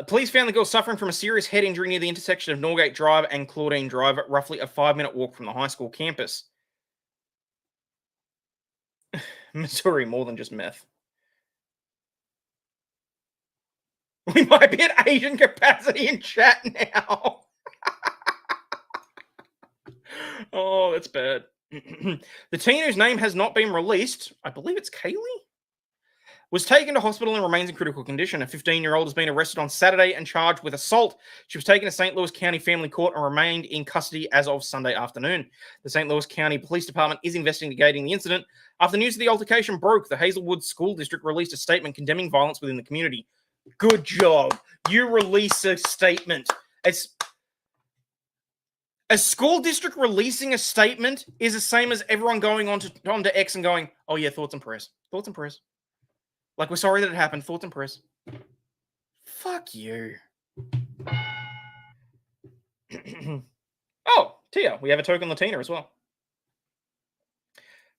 Police found the girl suffering from a serious head injury near the intersection of Norgate Drive and Claudine Drive, at roughly a 5-minute walk from the high school campus. Missouri, more than just meth. We might be at Asian capacity in chat now. Oh, that's bad. The teen, whose name has not been released, I believe it's Kaylee, was taken to hospital and remains in critical condition. A 15-year-old has been arrested on Saturday and charged with assault. She was taken to St. Louis County Family Court and remained in custody as of Sunday afternoon. The St. Louis County Police Department is investigating the incident. After news of the altercation broke, the Hazelwood School District released a statement condemning violence within the community. Good job. You release a statement. A school district releasing a statement is the same as everyone going onto X and going, oh yeah, thoughts and prayers. Thoughts and prayers. Like, we're sorry that it happened. Thoughts and prayers. Fuck you. Oh, Tia, we have a token Latina as well.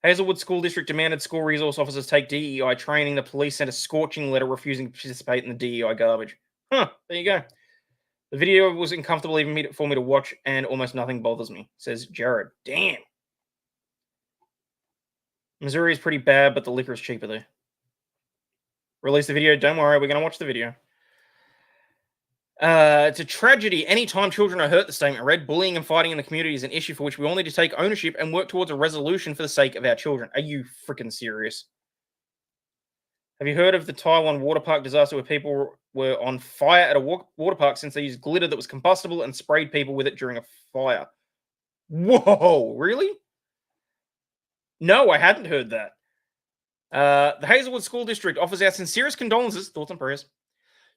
Hazelwood School District demanded school resource officers take DEI training. The police sent a scorching letter refusing to participate in the DEI garbage. Huh, there you go. The video was uncomfortable even for me to watch, and almost nothing bothers me, says Jared. Damn. Missouri is pretty bad, but the liquor is cheaper there. Release the video. Don't worry, we're going to watch the video. It's a tragedy anytime children are hurt, the statement read. Bullying and fighting in the community is an issue for which we all need to take ownership and work towards a resolution for the sake of our children. Are you freaking serious? Have you heard of the Taiwan water park disaster where people were on fire at a water park since they used glitter that was combustible and sprayed people with it during a fire? Whoa, really? No, I hadn't heard that. The Hazelwood School District offers our sincerest condolences, thoughts and prayers,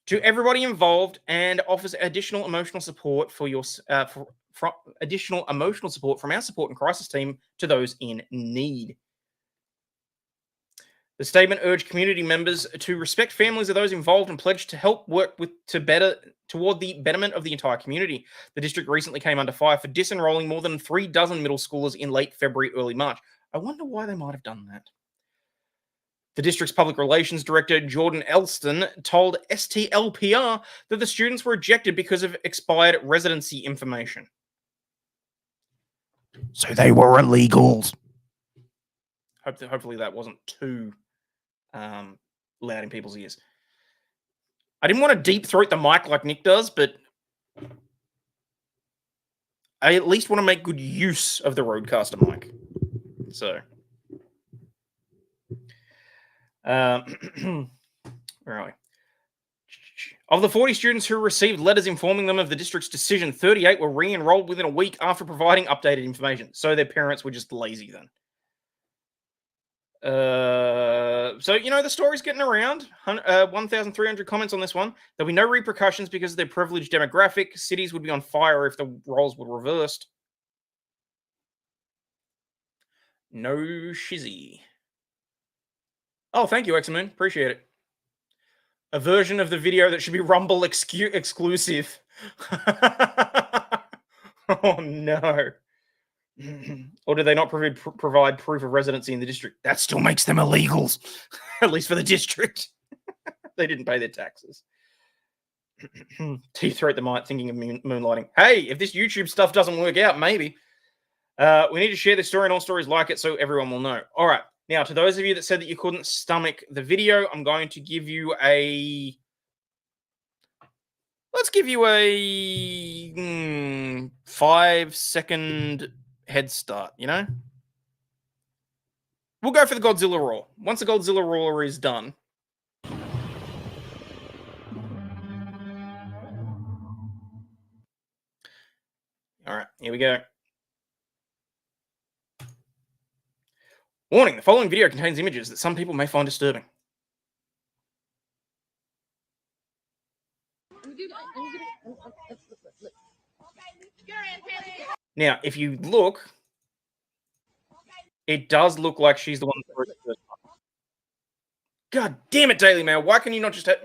to everybody involved, and offers additional emotional support from our support and crisis team to those in need. The statement urged community members to respect families of those involved and pledge to help work toward the betterment of the entire community. The district recently came under fire for disenrolling more than 3 dozen middle schoolers in late February, early March. I wonder why they might have done that. The district's public relations director, Jordan Elston, told STLPR that the students were ejected because of expired residency information.
So they were illegals.
Hopefully that wasn't too loud in people's ears. I didn't want to deep throat the mic like Nick does, but I at least want to make good use of the Rodecaster mic. So, where are we? Of the 40 students who received letters informing them of the district's decision, 38 were re-enrolled within a week after providing updated information. So their parents were just lazy then. So, the story's getting around. 1,300 comments on this one. There'll be no repercussions because of their privileged demographic. Cities would be on fire if the roles were reversed. No shizzy. Oh, thank you, X-Moon. Appreciate it. A version of the video that should be Rumble exclusive. Oh, no. Or do they not provide proof of residency in the district? That still makes them illegals. At least for the district. They didn't pay their taxes. Teeth throat the mic thinking of moonlighting. Hey, if this YouTube stuff doesn't work out, maybe. We need to share this story and all stories like it so everyone will know. All right. Now, to those of you that said that you couldn't stomach the video, I'm going to give you a... Let's give you a 5-second head start, We'll go for the Godzilla roar. Once the Godzilla roar is done. All right, here we go. Warning, the following video contains images that some people may find disturbing. Now, if you look, it does look like she's the one that threw it first. God damn it, Daily Mail. Why can you not just have.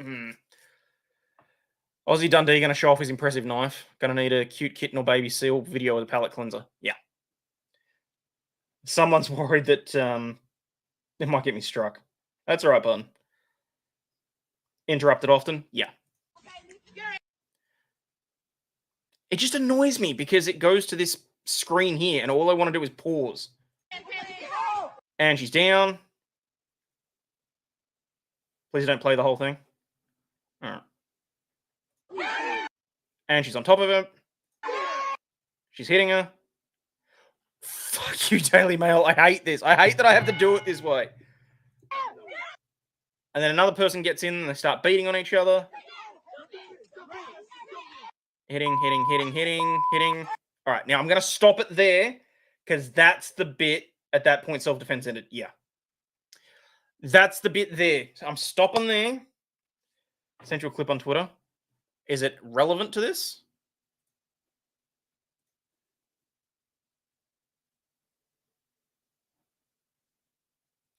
Aussie Dundee going to show off his impressive knife. Going to need a cute kitten or baby seal video with a palate cleanser. Yeah. Someone's worried that it might get me struck. That's all right, button. Interrupted often? Yeah. It just annoys me because it goes to this screen here and all I want to do is pause. And she's down. Please don't play the whole thing. All right. And she's on top of her. She's hitting her. Fuck you, Daily Mail. I hate this. I hate that I have to do it this way. And then another person gets in and they start beating on each other. Hitting. All right, now I'm going to stop it there because that's the bit at that point self-defense ended. Yeah. That's the bit there. So I'm stopping there. Central clip on Twitter. Is it relevant to this?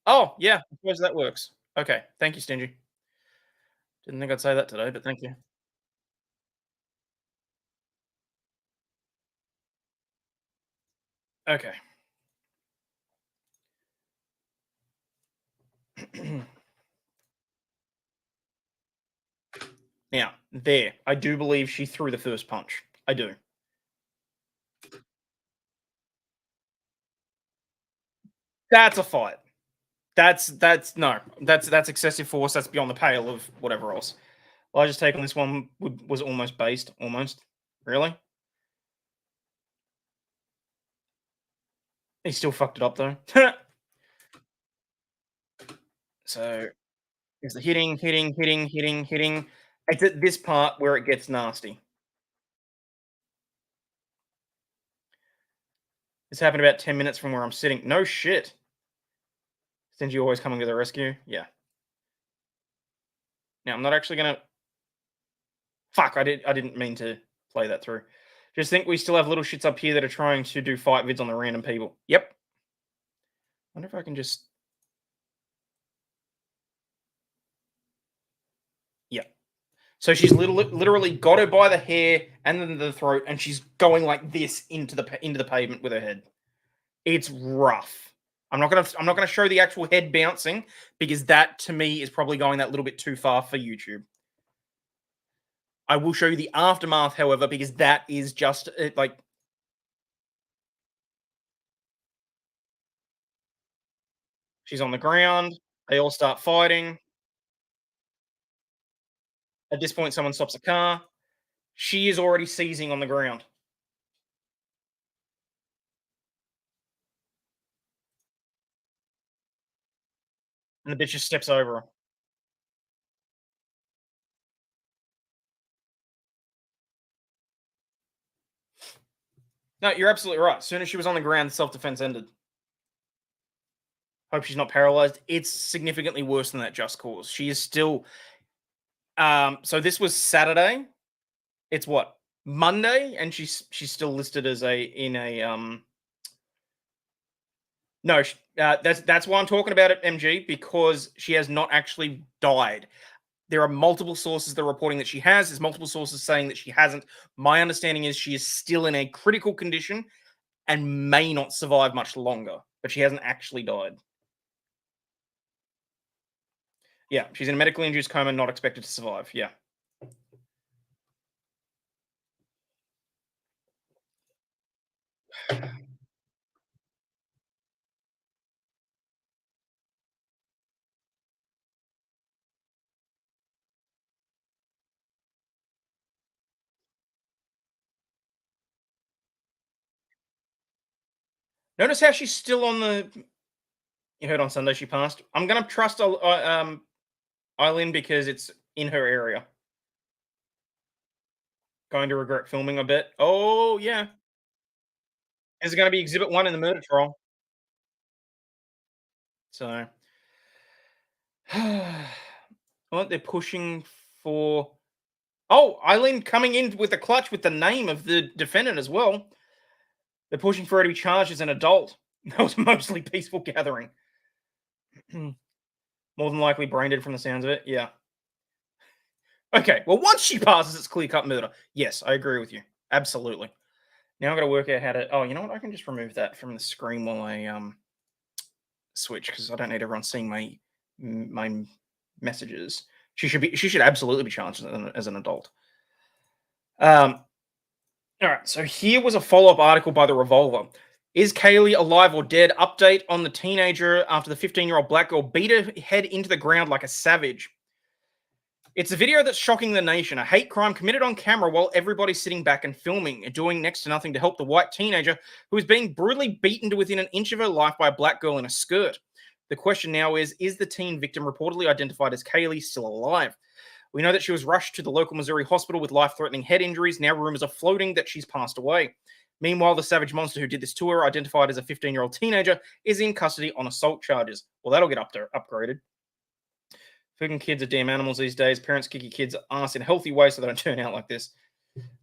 Oh, yeah. I suppose that works. Okay. Thank you, Stingy. Didn't think I'd say that today, but thank you. Okay. Now, there. I do believe she threw the first punch. I do. That's a fight. That's excessive force. That's beyond the pale of whatever else. Elijah's take on this one was almost based. Almost. Really? He still fucked it up though. So it's the hitting. It's at this part where it gets nasty. This happened about 10 minutes from where I'm sitting. No shit. Stingy always coming to the rescue. Yeah. Now I'm not actually gonna. Fuck! I didn't mean to play that through. Just think we still have little shits up here that are trying to do fight vids on the random people. Yep. Wonder if I can just. Yeah. So she's literally got her by the hair and then the throat, and she's going like this into the pavement with her head. It's rough. I'm not gonna show the actual head bouncing because that to me is probably going that little bit too far for YouTube. I will show you the aftermath, however, because that is just like. She's on the ground. They all start fighting. At this point, someone stops a car. She is already seizing on the ground. And the bitch just steps over her. No, you're absolutely right. As soon as she was on the ground, self-defense ended. Hope she's not paralyzed. It's significantly worse than that just cause. She is still. So this was Saturday. It's what? Monday, and she's still listed as No, that's why I'm talking about it, MG, because she has not actually died. There are multiple sources that are reporting that she has. There's multiple sources saying that she hasn't. My understanding is she is still in a critical condition and may not survive much longer, but she hasn't actually died. Yeah, she's in a medically induced coma, not expected to survive. Yeah. Notice how she's still on the. You heard on Sunday she passed. I'm gonna trust Eileen because it's in her area. Going to regret filming a bit. Oh yeah. Is it going to be Exhibit 1 in the murder trial? So, well, they're pushing for. Oh, Eileen coming in with a clutch with the name of the defendant as well. They're pushing for her to be charged as an adult. That was a mostly peaceful gathering. More than likely brain dead from the sounds of it. Yeah. Okay, well, once she passes, it's clear-cut murder. Yes, I agree with you. Absolutely. Now I've got to work out how to... Oh, you know what? I can just remove that from the screen while I switch, because I don't need everyone seeing my messages. She should absolutely be charged as an adult. All right, so here was a follow-up article by The Revolver. Is Kaylee alive or dead? Update on the teenager after the 15-year-old black girl beat her head into the ground like a savage. It's a video that's shocking the nation. A hate crime committed on camera while everybody's sitting back and filming and doing next to nothing to help the white teenager who is being brutally beaten to within an inch of her life by a black girl in a skirt. The question now is the teen victim reportedly identified as Kaylee still alive? We know that she was rushed to the local Missouri hospital with life-threatening head injuries. Now rumors are floating that she's passed away. Meanwhile, the savage monster who did this to her, identified as a 15-year-old teenager, is in custody on assault charges. Well, that'll get upgraded. Freaking kids are damn animals these days. Parents kick your kids' ass in a healthy way so they don't turn out like this.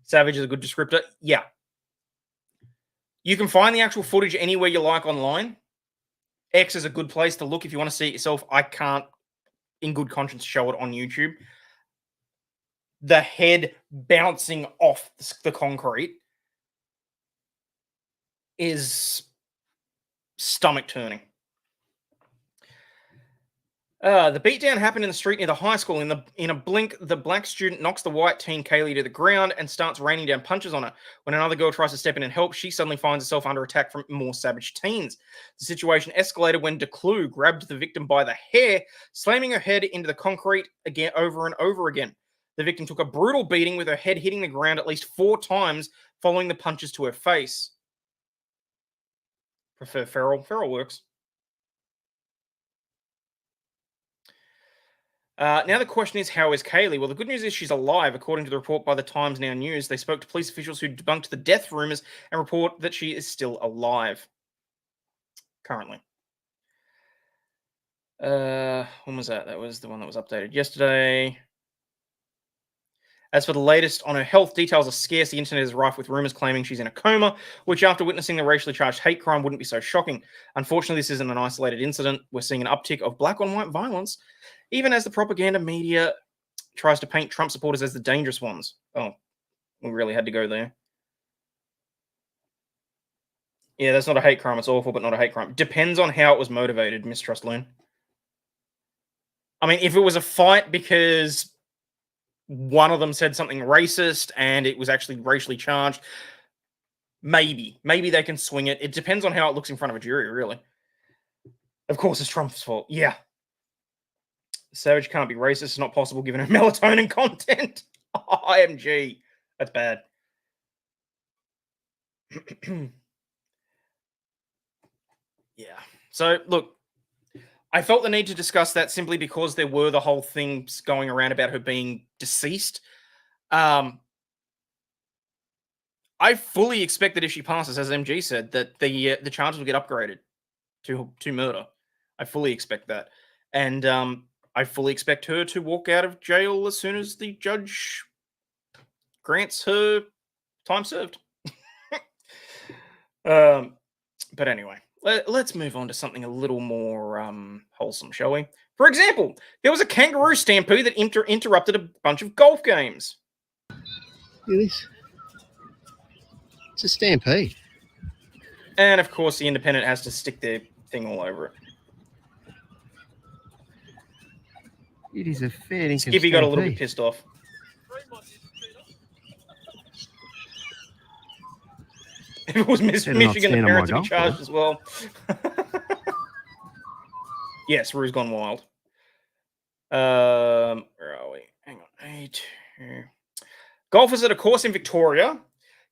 Savage is a good descriptor. Yeah. You can find the actual footage anywhere you like online. X is a good place to look if you want to see it yourself. I can't, in good conscience, show it on YouTube. The head bouncing off the concrete is stomach-turning. The beatdown happened in the street near the high school. In a blink, the black student knocks the white teen Kaylee to the ground and starts raining down punches on her. When another girl tries to step in and help, she suddenly finds herself under attack from more savage teens. The situation escalated when DeClue grabbed the victim by the hair, slamming her head into the concrete again over and over again. The victim took a brutal beating with her head hitting the ground at least 4 times following the punches to her face. Prefer feral. Feral works. Now the question is, how is Kaylee? Well, the good news is she's alive. According to the report by the Times Now News, they spoke to police officials who debunked the death rumors and report that she is still alive. Currently. When was that? That was the one that was updated yesterday. As for the latest on her health, details are scarce. The internet is rife with rumors claiming she's in a coma, which after witnessing the racially charged hate crime wouldn't be so shocking. Unfortunately, this isn't an isolated incident. We're seeing an uptick of black on white violence, even as the propaganda media tries to paint Trump supporters as the dangerous ones. Oh, we really had to go there. Yeah, that's not a hate crime. It's awful, but not a hate crime. Depends on how it was motivated, Mistrust Loon. I mean, if it was a fight because one of them said something racist and it was actually racially charged, maybe they can swing it. It depends on how it looks in front of a jury, really. Of course, it's Trump's fault. Yeah. Savage can't be racist. It's not possible given her melatonin content. IMG. That's bad. Yeah. So, look, I felt the need to discuss that simply because there were the whole things going around about her being deceased. I fully expect that if she passes, as MG said, that the charges will get upgraded to murder. I fully expect that. And I fully expect her to walk out of jail as soon as the judge grants her time served. But anyway. Let's move on to something a little more wholesome, shall we? For example, there was a kangaroo stampede that interrupted a bunch of golf games.
Look at this. It's a stampede.
And, of course, the Independent has to stick their thing all over it.
It is a fair income
Skippy got a little bit pissed off. If it was Michigan, the parents would be charged as well. Yes, Rue's gone wild. Where are we? Hang on. Golfers at a course in Victoria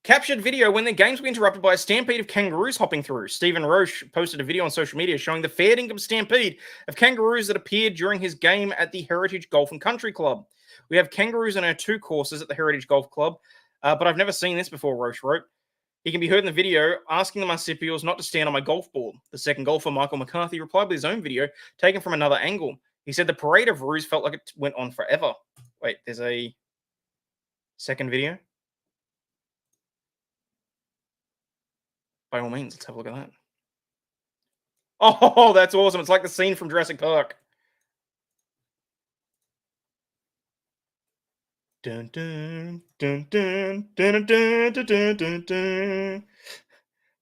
captured video when their games were interrupted by a stampede of kangaroos hopping through. Stephen Roche posted a video on social media showing the fair income stampede of kangaroos that appeared during his game at the Heritage Golf and Country Club. We have kangaroos on our 2 courses at the Heritage Golf Club, but I've never seen this before, Roche wrote. He can be heard in the video asking the marsupials not to stand on my golf board. The second golfer, Michael McCarthy, replied with his own video taken from another angle. He said the parade of roos felt like it went on forever. Wait, there's a... Second video. By all means, let's have a look at that. Oh, that's awesome. It's like the scene from Jurassic Park. Dun, dun, dun, dun, dun, dun, dun, dun, dun, dun.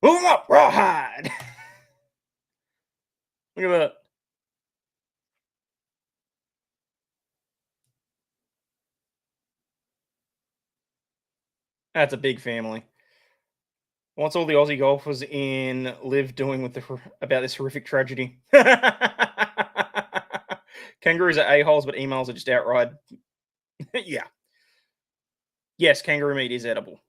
Move 'em up, rawhide. Look at that. That's a big family. What's all the Aussie golfers in Live doing with about this horrific tragedy? Kangaroos are a-holes, but emails are just outright. Yeah. Yes, kangaroo meat is edible.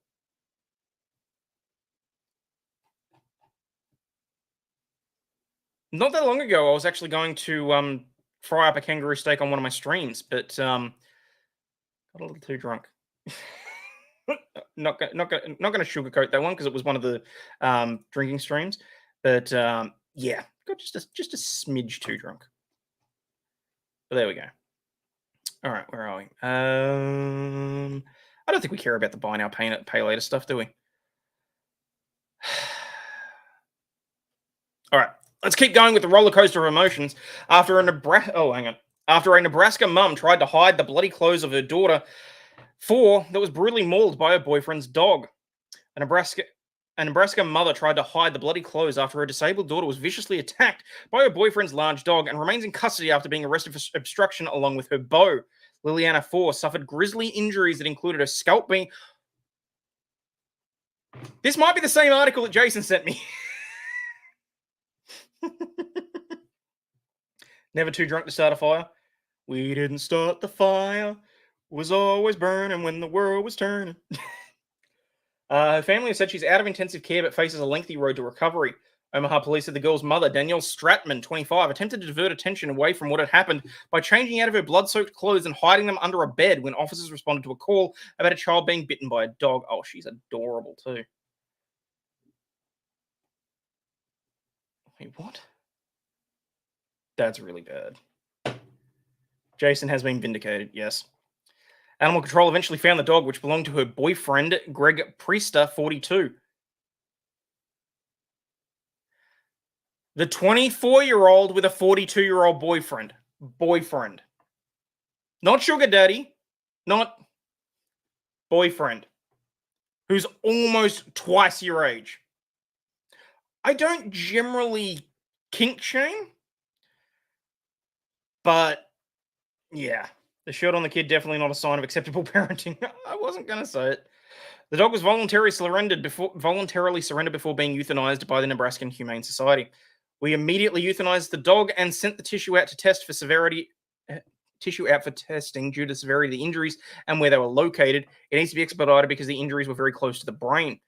Not that long ago, I was actually going to fry up a kangaroo steak on one of my streams, but got a little too drunk. not going to sugarcoat that one because it was one of the drinking streams, but yeah, got just a smidge too drunk. But there we go. All right, where are we? I don't think we care about the buy now, pay later stuff, do we? All right, let's keep going with the roller coaster of emotions. After a Nebraska mum tried to hide the bloody clothes of her daughter that was brutally mauled by her boyfriend's dog. A Nebraska mother tried to hide the bloody clothes after her disabled daughter was viciously attacked by her boyfriend's large dog and remains in custody after being arrested for obstruction along with her beau. Liliana 4 suffered grisly injuries that included her scalp being... This might be the same article that Jason sent me. Never too drunk to start a fire. We didn't start the fire. Was always burning when the world was turning. Her family has said she's out of intensive care but faces a lengthy road to recovery. Omaha police said the girl's mother, Danielle Stratman, 25, attempted to divert attention away from what had happened by changing out of her blood-soaked clothes and hiding them under a bed when officers responded to a call about a child being bitten by a dog. Oh, she's adorable too. Wait, what? That's really bad. Jason has been vindicated, yes. Animal control eventually found the dog, which belonged to her boyfriend, Greg Priester, 42. The 24-year-old with a 42-year-old boyfriend. Not sugar daddy, not boyfriend, who's almost twice your age. I don't generally kink shame, but yeah. The shirt on the kid, definitely not a sign of acceptable parenting. I wasn't going to say it. The dog was voluntarily surrendered before being euthanized by the Nebraskan Humane Society. We immediately euthanized the dog and sent the tissue out for testing due to the severity of the injuries and where they were located. It needs to be expedited because the injuries were very close to the brain.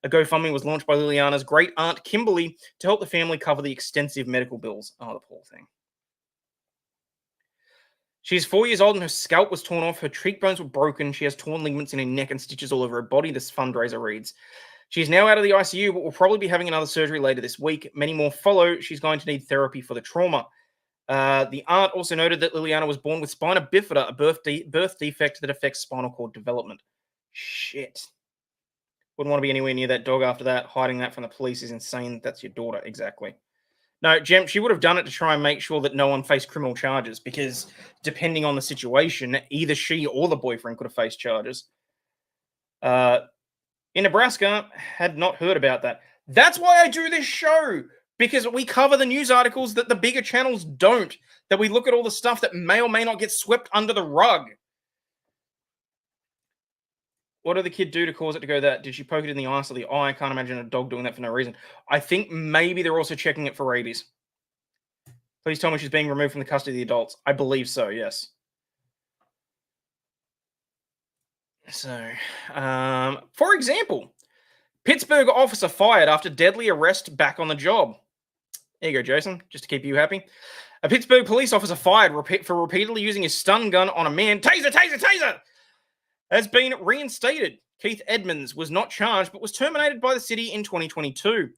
A GoFundMe was launched by Liliana's great aunt Kimberly to help the family cover the extensive medical bills. Oh, the poor thing. She's 4 years old and her scalp was torn off. Her cheekbones were broken. She has torn ligaments in her neck and stitches all over her body, this fundraiser reads. She's now out of the ICU, but will probably be having another surgery later this week. Many more follow. She's going to need therapy for the trauma. The aunt also noted that Liliana was born with spina bifida, a birth defect that affects spinal cord development. Shit. Wouldn't want to be anywhere near that dog after that. Hiding that from the police is insane. That's your daughter, exactly. No, Jem, she would have done it to try and make sure that no one faced criminal charges because depending on the situation, either she or the boyfriend could have faced charges. In Nebraska, had not heard about that. That's why I do this show, because we cover the news articles that the bigger channels don't, that we look at all the stuff that may or may not get swept under the rug. What did the kid do to cause it to go that? Did she poke it in the ice or the eye? I can't imagine a dog doing that for no reason. I think maybe they're also checking it for rabies. Please tell me she's being removed from the custody of the adults. I believe so, yes. So, for example, Pittsburgh officer fired after deadly arrest back on the job. There you go, Jason, just to keep you happy. A Pittsburgh police officer fired for repeatedly using his stun gun on a man. Taser! Has been reinstated. Keith Edmonds was not charged, but was terminated by the city in 2022.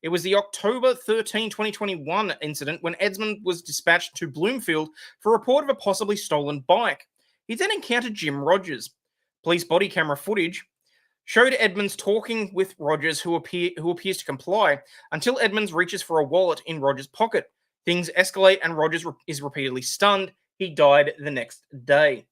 It was the October 13, 2021 incident when Edmonds was dispatched to Bloomfield for a report of a possibly stolen bike. He then encountered Jim Rogers. Police body camera footage showed Edmonds talking with Rogers, who appears to comply, until Edmonds reaches for a wallet in Rogers' pocket. Things escalate and Rogers is repeatedly stunned. He died the next day.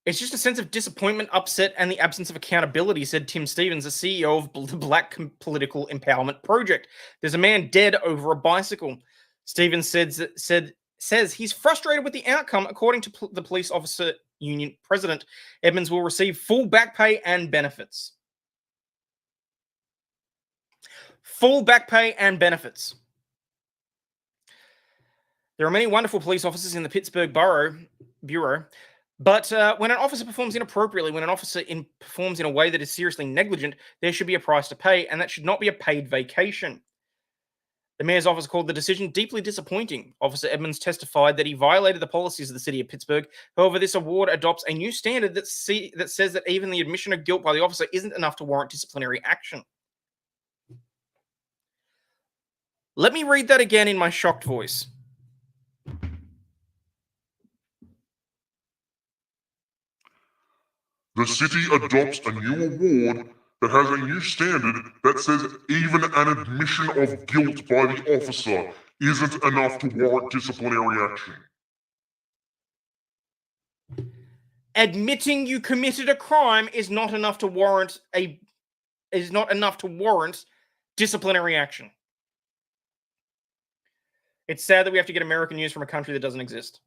It's just a sense of disappointment, upset, and the absence of accountability, said Tim Stevens, the CEO of the Black Political Empowerment Project. There's a man dead over a bicycle. Stevens says he's frustrated with the outcome. According to the police officer union president, Edmonds will receive full back pay and benefits. Full back pay and benefits. There are many wonderful police officers in the Pittsburgh Bureau, but when an officer performs inappropriately, when an officer performs in a way that is seriously negligent, there should be a price to pay, and that should not be a paid vacation. The mayor's office called the decision deeply disappointing. Officer Edmonds testified that he violated the policies of the city of Pittsburgh. However, this award adopts a new standard that says that even the admission of guilt by the officer isn't enough to warrant disciplinary action. Let me read that again in my shocked voice.
The city adopts a new award that has a new standard that says even an admission of guilt by the officer isn't enough to warrant disciplinary action.
Admitting you committed a crime is not enough to warrant disciplinary action. It's sad that we have to get American news from a country that doesn't exist.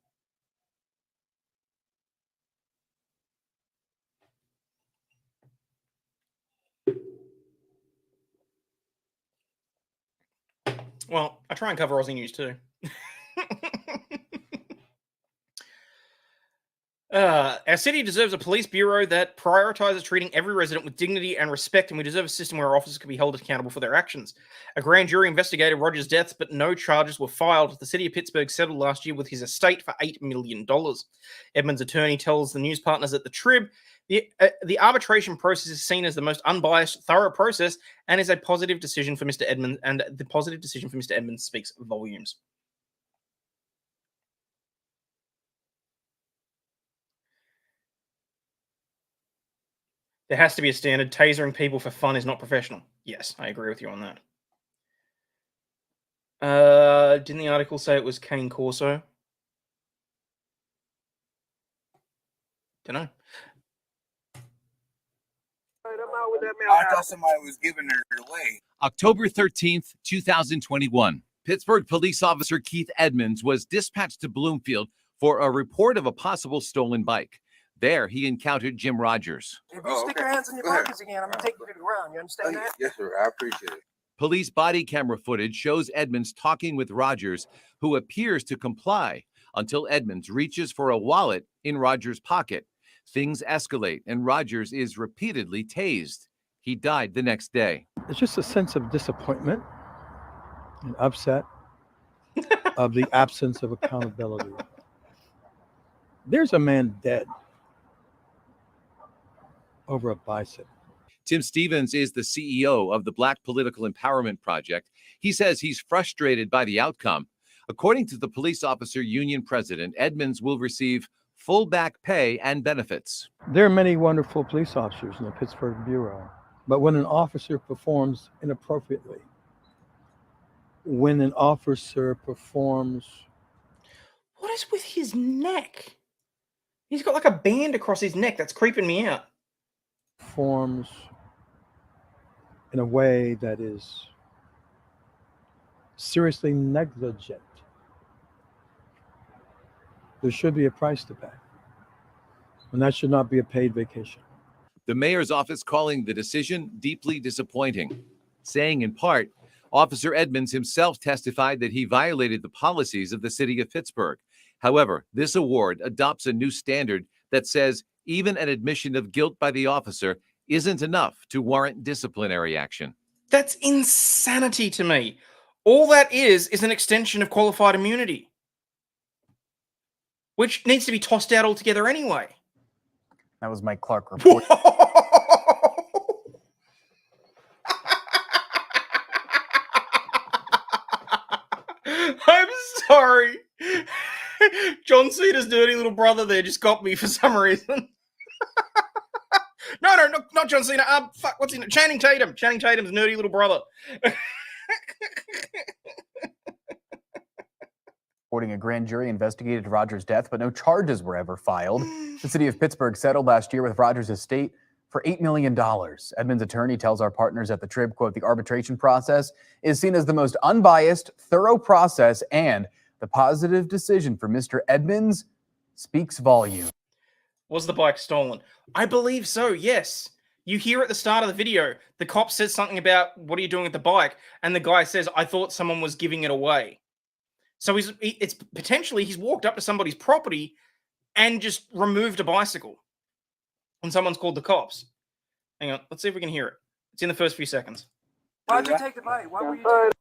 Well, I try and cover Aussie news too. Our city deserves a police bureau that prioritizes treating every resident with dignity and respect, and we deserve a system where officers can be held accountable for their actions. A grand jury investigated Rogers' deaths, but no charges were filed. The city of Pittsburgh settled last year with his estate for $8 million. Edmonds' attorney tells the news partners at the Trib the arbitration process is seen as the most unbiased, thorough process and is a positive decision for Mr. Edmonds, and the positive decision for Mr. Edmonds speaks volumes. There has to be a standard. Tasering people for fun is not professional. Yes, I agree with you on that. Didn't the article say it was Cane Corso? Don't know.
I thought somebody was giving her away.
October 13th, 2021. Pittsburgh police officer Keith Edmonds was dispatched to Bloomfield for a report of a possible stolen bike. There, he encountered Jim Rogers.
If you stick your hands in your pockets again, I'm going to take you to the ground. You understand that?
Yes, sir. I appreciate it.
Police body camera footage shows Edmonds talking with Rogers, who appears to comply, until Edmonds reaches for a wallet in Rogers' pocket. Things escalate, and Rogers is repeatedly tased. He died the next day.
It's just a sense of disappointment and upset of the absence of accountability. There's a man dead over a bicycle.
Tim Stevens is the CEO of the Black Political Empowerment Project. He says he's frustrated by the outcome. According to the police officer union president, Edmonds will receive full back pay and benefits.
There are many wonderful police officers in the Pittsburgh Bureau, but when an officer performs inappropriately, when an officer performs...
What is with his neck? He's got like a band across his neck that's creeping me out.
Performs in a way that is seriously negligent, there should be a price to pay. And that should not be a paid vacation.
The mayor's office calling the decision deeply disappointing, saying in part, Officer Edmonds himself testified that he violated the policies of the city of Pittsburgh. However, this award adopts a new standard that says even an admission of guilt by the officer isn't enough to warrant disciplinary action.
That's insanity to me. All that is an extension of qualified immunity, which needs to be tossed out altogether anyway.
That was Mike Clark report.
I'm sorry. John Cena's dirty little brother there just got me for some reason. No, not John Cena. Fuck, what's his name? Channing Tatum. Channing Tatum's nerdy little brother.
Reporting a grand jury investigated Rogers' death, but no charges were ever filed. The city of Pittsburgh settled last year with Rogers' estate for $8 million. Edmonds' attorney tells our partners at the Trib, quote, the arbitration process is seen as the most unbiased, thorough process, and the positive decision for Mr. Edmonds speaks volume.
Was the bike stolen? I believe so, yes. You hear at the start of the video, the cop says something about, what are you doing with the bike? And the guy says, I thought someone was giving it away. So it's potentially he's walked up to somebody's property and just removed a bicycle. And someone's called the cops. Hang on, let's see if we can hear it. It's in the first few seconds.
Why'd you take the bike?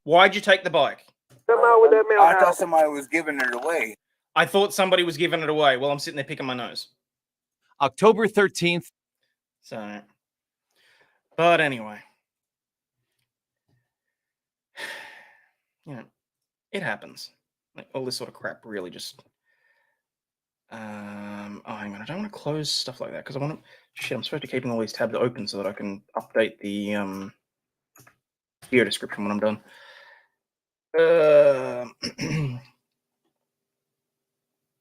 Why'd you take the bike?
I thought somebody was giving it away.
I thought somebody was giving it away while I'm sitting there picking my nose.
October 13th.
So, but anyway. You know, it happens. Like, all this sort of crap really just... oh, hang on. I don't want to close stuff like that because I want to... Shit, I'm supposed to be keeping all these tabs open so that I can update the video description when I'm done.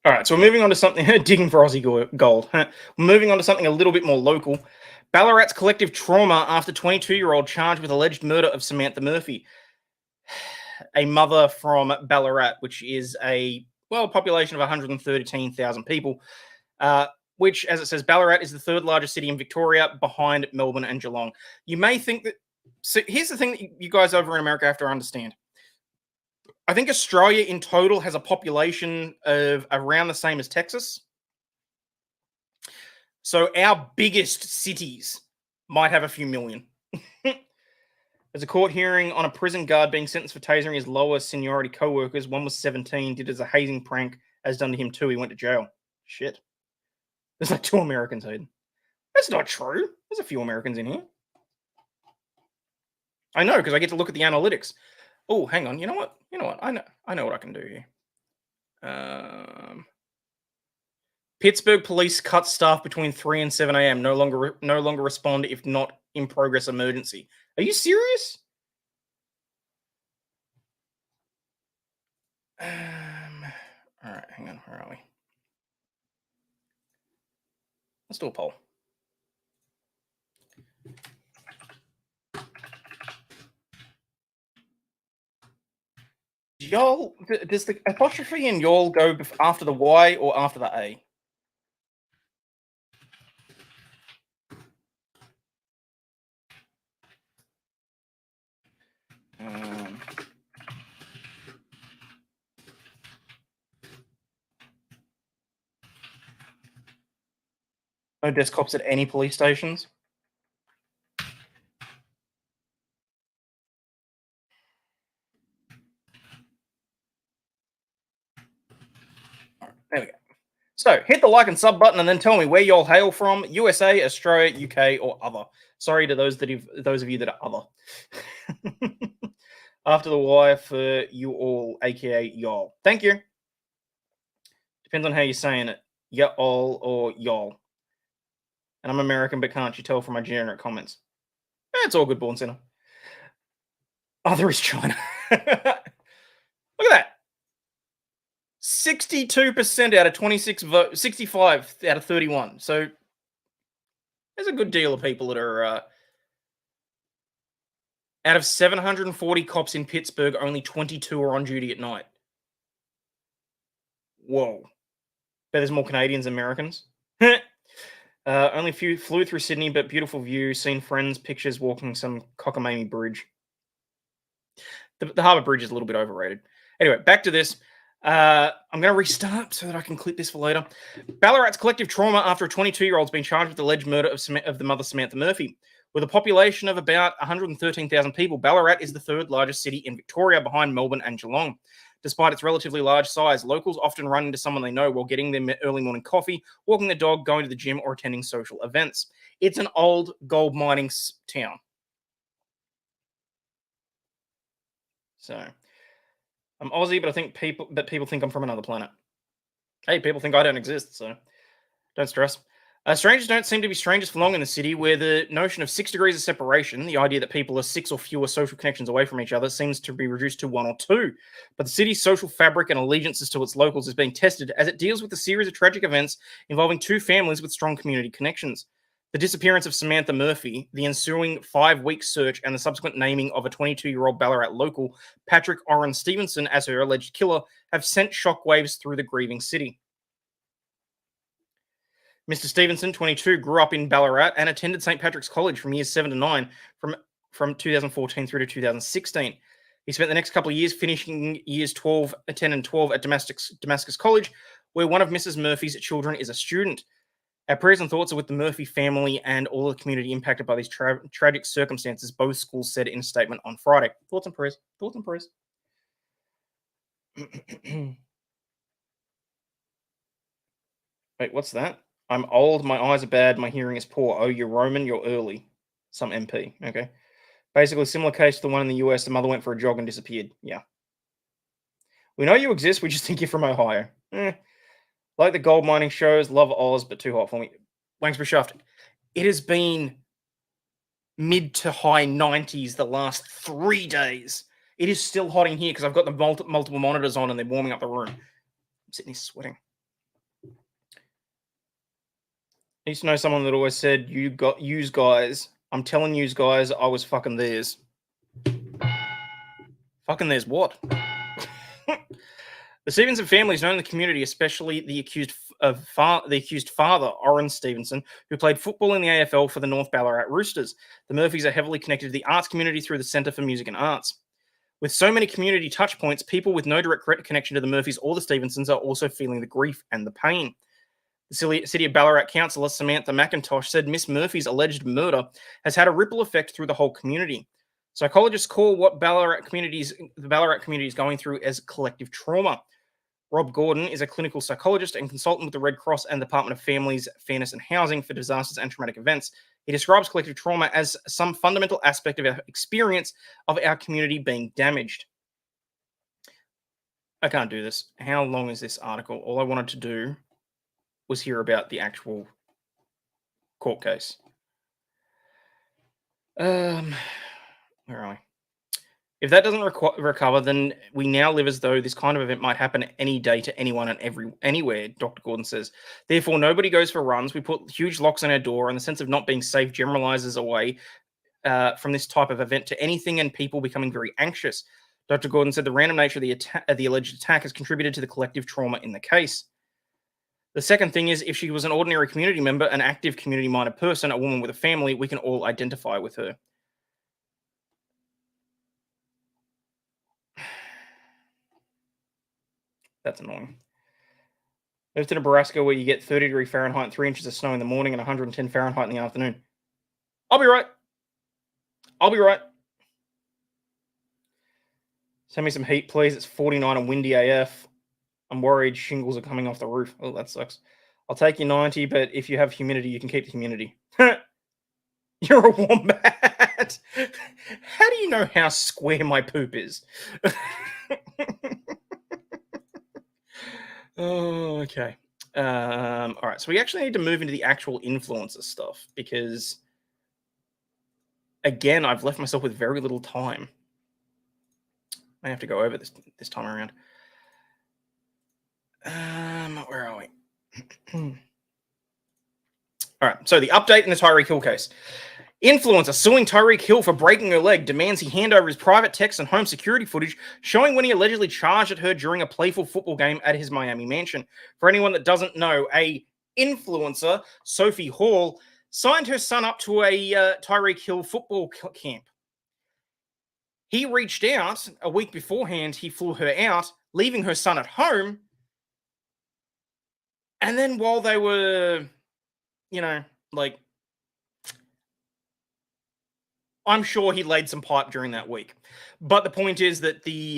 All right, so we're moving on to something... digging for Aussie gold. We're moving on to something a little bit more local. Ballarat's collective trauma after 22-year-old charged with alleged murder of Samantha Murphy. A mother from Ballarat, which is a population of 113,000 people, which, as it says, Ballarat is the third largest city in Victoria behind Melbourne and Geelong. You may think that... So here's the thing that you guys over in America have to understand. I think Australia in total has a population of around the same as Texas. So our biggest cities might have a few million. There's a court hearing on a prison guard being sentenced for tasering his lower seniority co-workers. One was 17, did as a hazing prank, as done to him too. He went to jail. Shit. There's like 2 Americans, Hayden. That's not true. There's a few Americans in here. I know, because I get to look at the analytics. Oh, hang on. You know what? I know what I can do here. Pittsburgh police cut staff between 3 and 7 a.m. No longer respond if not in progress emergency. Are you serious? All right, hang on. Where are we? Let's do a poll. Y'all, does the apostrophe in y'all go after the Y or after the A? No desk cops at any police stations. All right, there we go. So hit the like and sub button and then tell me where y'all hail from: USA, Australia, UK, or other. Sorry to those of you that are other. After the Y for you all, aka y'all. Thank you. Depends on how you're saying it. Y'all or y'all. And I'm American, but can't you tell from my generic comments? It's all good, Born Sinner. Other is China. Look at that. 62% out of 26 votes, 65 out of 31. So there's a good deal of people that are... out of 740 cops in Pittsburgh, only 22 are on duty at night. Whoa. Bet there's more Canadians than Americans. Only few flew through Sydney, but beautiful view. Seen friends, pictures, walking some cockamamie bridge. The Harbour Bridge is a little bit overrated. Anyway, back to this. I'm going to restart so that I can clip this for later. Ballarat's collective trauma after a 22-year-old's been charged with alleged murder of the mother Samantha Murphy. With a population of about 113,000 people, Ballarat is the third largest city in Victoria behind Melbourne and Geelong. Despite its relatively large size, locals often run into someone they know while getting their early morning coffee, walking the dog, going to the gym, or attending social events. It's an old gold mining town. So, I'm Aussie, but people think I'm from another planet. Hey, people think I don't exist, so don't stress. Strangers don't seem to be strangers for long in the city, where the notion of 6 degrees of separation, the idea that people are 6 or fewer social connections away from each other, seems to be reduced to 1 or 2. But the city's social fabric and allegiances to its locals is being tested as it deals with a series of tragic events involving 2 families with strong community connections. The disappearance of Samantha Murphy, the ensuing 5-week search, and the subsequent naming of a 22-year-old Ballarat local, Patrick Oren Stevenson, as her alleged killer, have sent shockwaves through the grieving city. Mr. Stevenson, 22, grew up in Ballarat and attended St. Patrick's College from years 7 to 9 from 2014 through to 2016. He spent the next couple of years finishing years 10 and 12 at Damascus College, where one of Mrs. Murphy's children is a student. Our prayers and thoughts are with the Murphy family and all the community impacted by these tragic circumstances, both schools said in a statement on Friday. Thoughts and prayers. Thoughts and prayers. Wait, what's that? I'm old, my eyes are bad, my hearing is poor. Oh, you're Roman, you're early. Some MP, okay. Basically, similar case to the one in the US. The mother went for a jog and disappeared. Yeah. We know you exist, we just think you're from Ohio. Like the gold mining shows, love Oz, but too hot for me. Wanksbury Shaft. It has been mid to high 90s the last 3 days. It is still hot in here because I've got the multiple monitors on and they're warming up the room. I'm sitting here sweating. I used to know someone that always said, "Use guys." I'm telling you guys, I was fucking theirs. Fucking theirs what? The Stevenson family is known in the community, especially the accused father, Oren Stevenson, who played football in the AFL for the North Ballarat Roosters. The Murphys are heavily connected to the arts community through the Centre for Music and Arts. With so many community touch points, people with no direct connection to the Murphys or the Stevensons are also feeling the grief and the pain. The City of Ballarat councillor Samantha McIntosh said Miss Murphy's alleged murder has had a ripple effect through the whole community. Psychologists call what the Ballarat community is going through as collective trauma. Rob Gordon is a clinical psychologist and consultant with the Red Cross and Department of Families, Fairness and Housing for disasters and traumatic events. He describes collective trauma as some fundamental aspect of our experience of our community being damaged. I can't do this. How long is this article? All I wanted to do was hear about the actual court case. Where are we? If that doesn't recover, then we now live as though this kind of event might happen any day to anyone and anywhere, Dr. Gordon says. Therefore, nobody goes for runs. We put huge locks on our door, and the sense of not being safe generalizes away from this type of event to anything and people becoming very anxious. Dr. Gordon said the random nature of the alleged attack has contributed to the collective trauma in the case. The second thing is, if she was an ordinary community member, an active community-minded person, a woman with a family, we can all identify with her. That's annoying. Move to Nebraska where you get 30 Fahrenheit and 3 inches of snow in the morning and 110 Fahrenheit in the afternoon. I'll be right. I'll be right. Send me some heat, please. It's 49 and windy AF. I'm worried shingles are coming off the roof. Oh, that sucks. I'll take your 90, but if you have humidity, you can keep the humidity. You're a wombat. How do you know how square my poop is? Oh, okay. All right. So we actually need to move into the actual influencer stuff because, again, I've left myself with very little time. I have to go over this time around. Where are we? All right. So the update in the Tyreek Hill case. Influencer suing Tyreek Hill for breaking her leg demands he hand over his private texts and home security footage showing when he allegedly charged at her during a playful football game at his Miami mansion. For anyone that doesn't know, a influencer, Sophie Hall, signed her son up to a Tyreek Hill football camp. He reached out a week beforehand. He flew her out, leaving her son at home. And then while they were, I'm sure he laid some pipe during that week. But the point is that they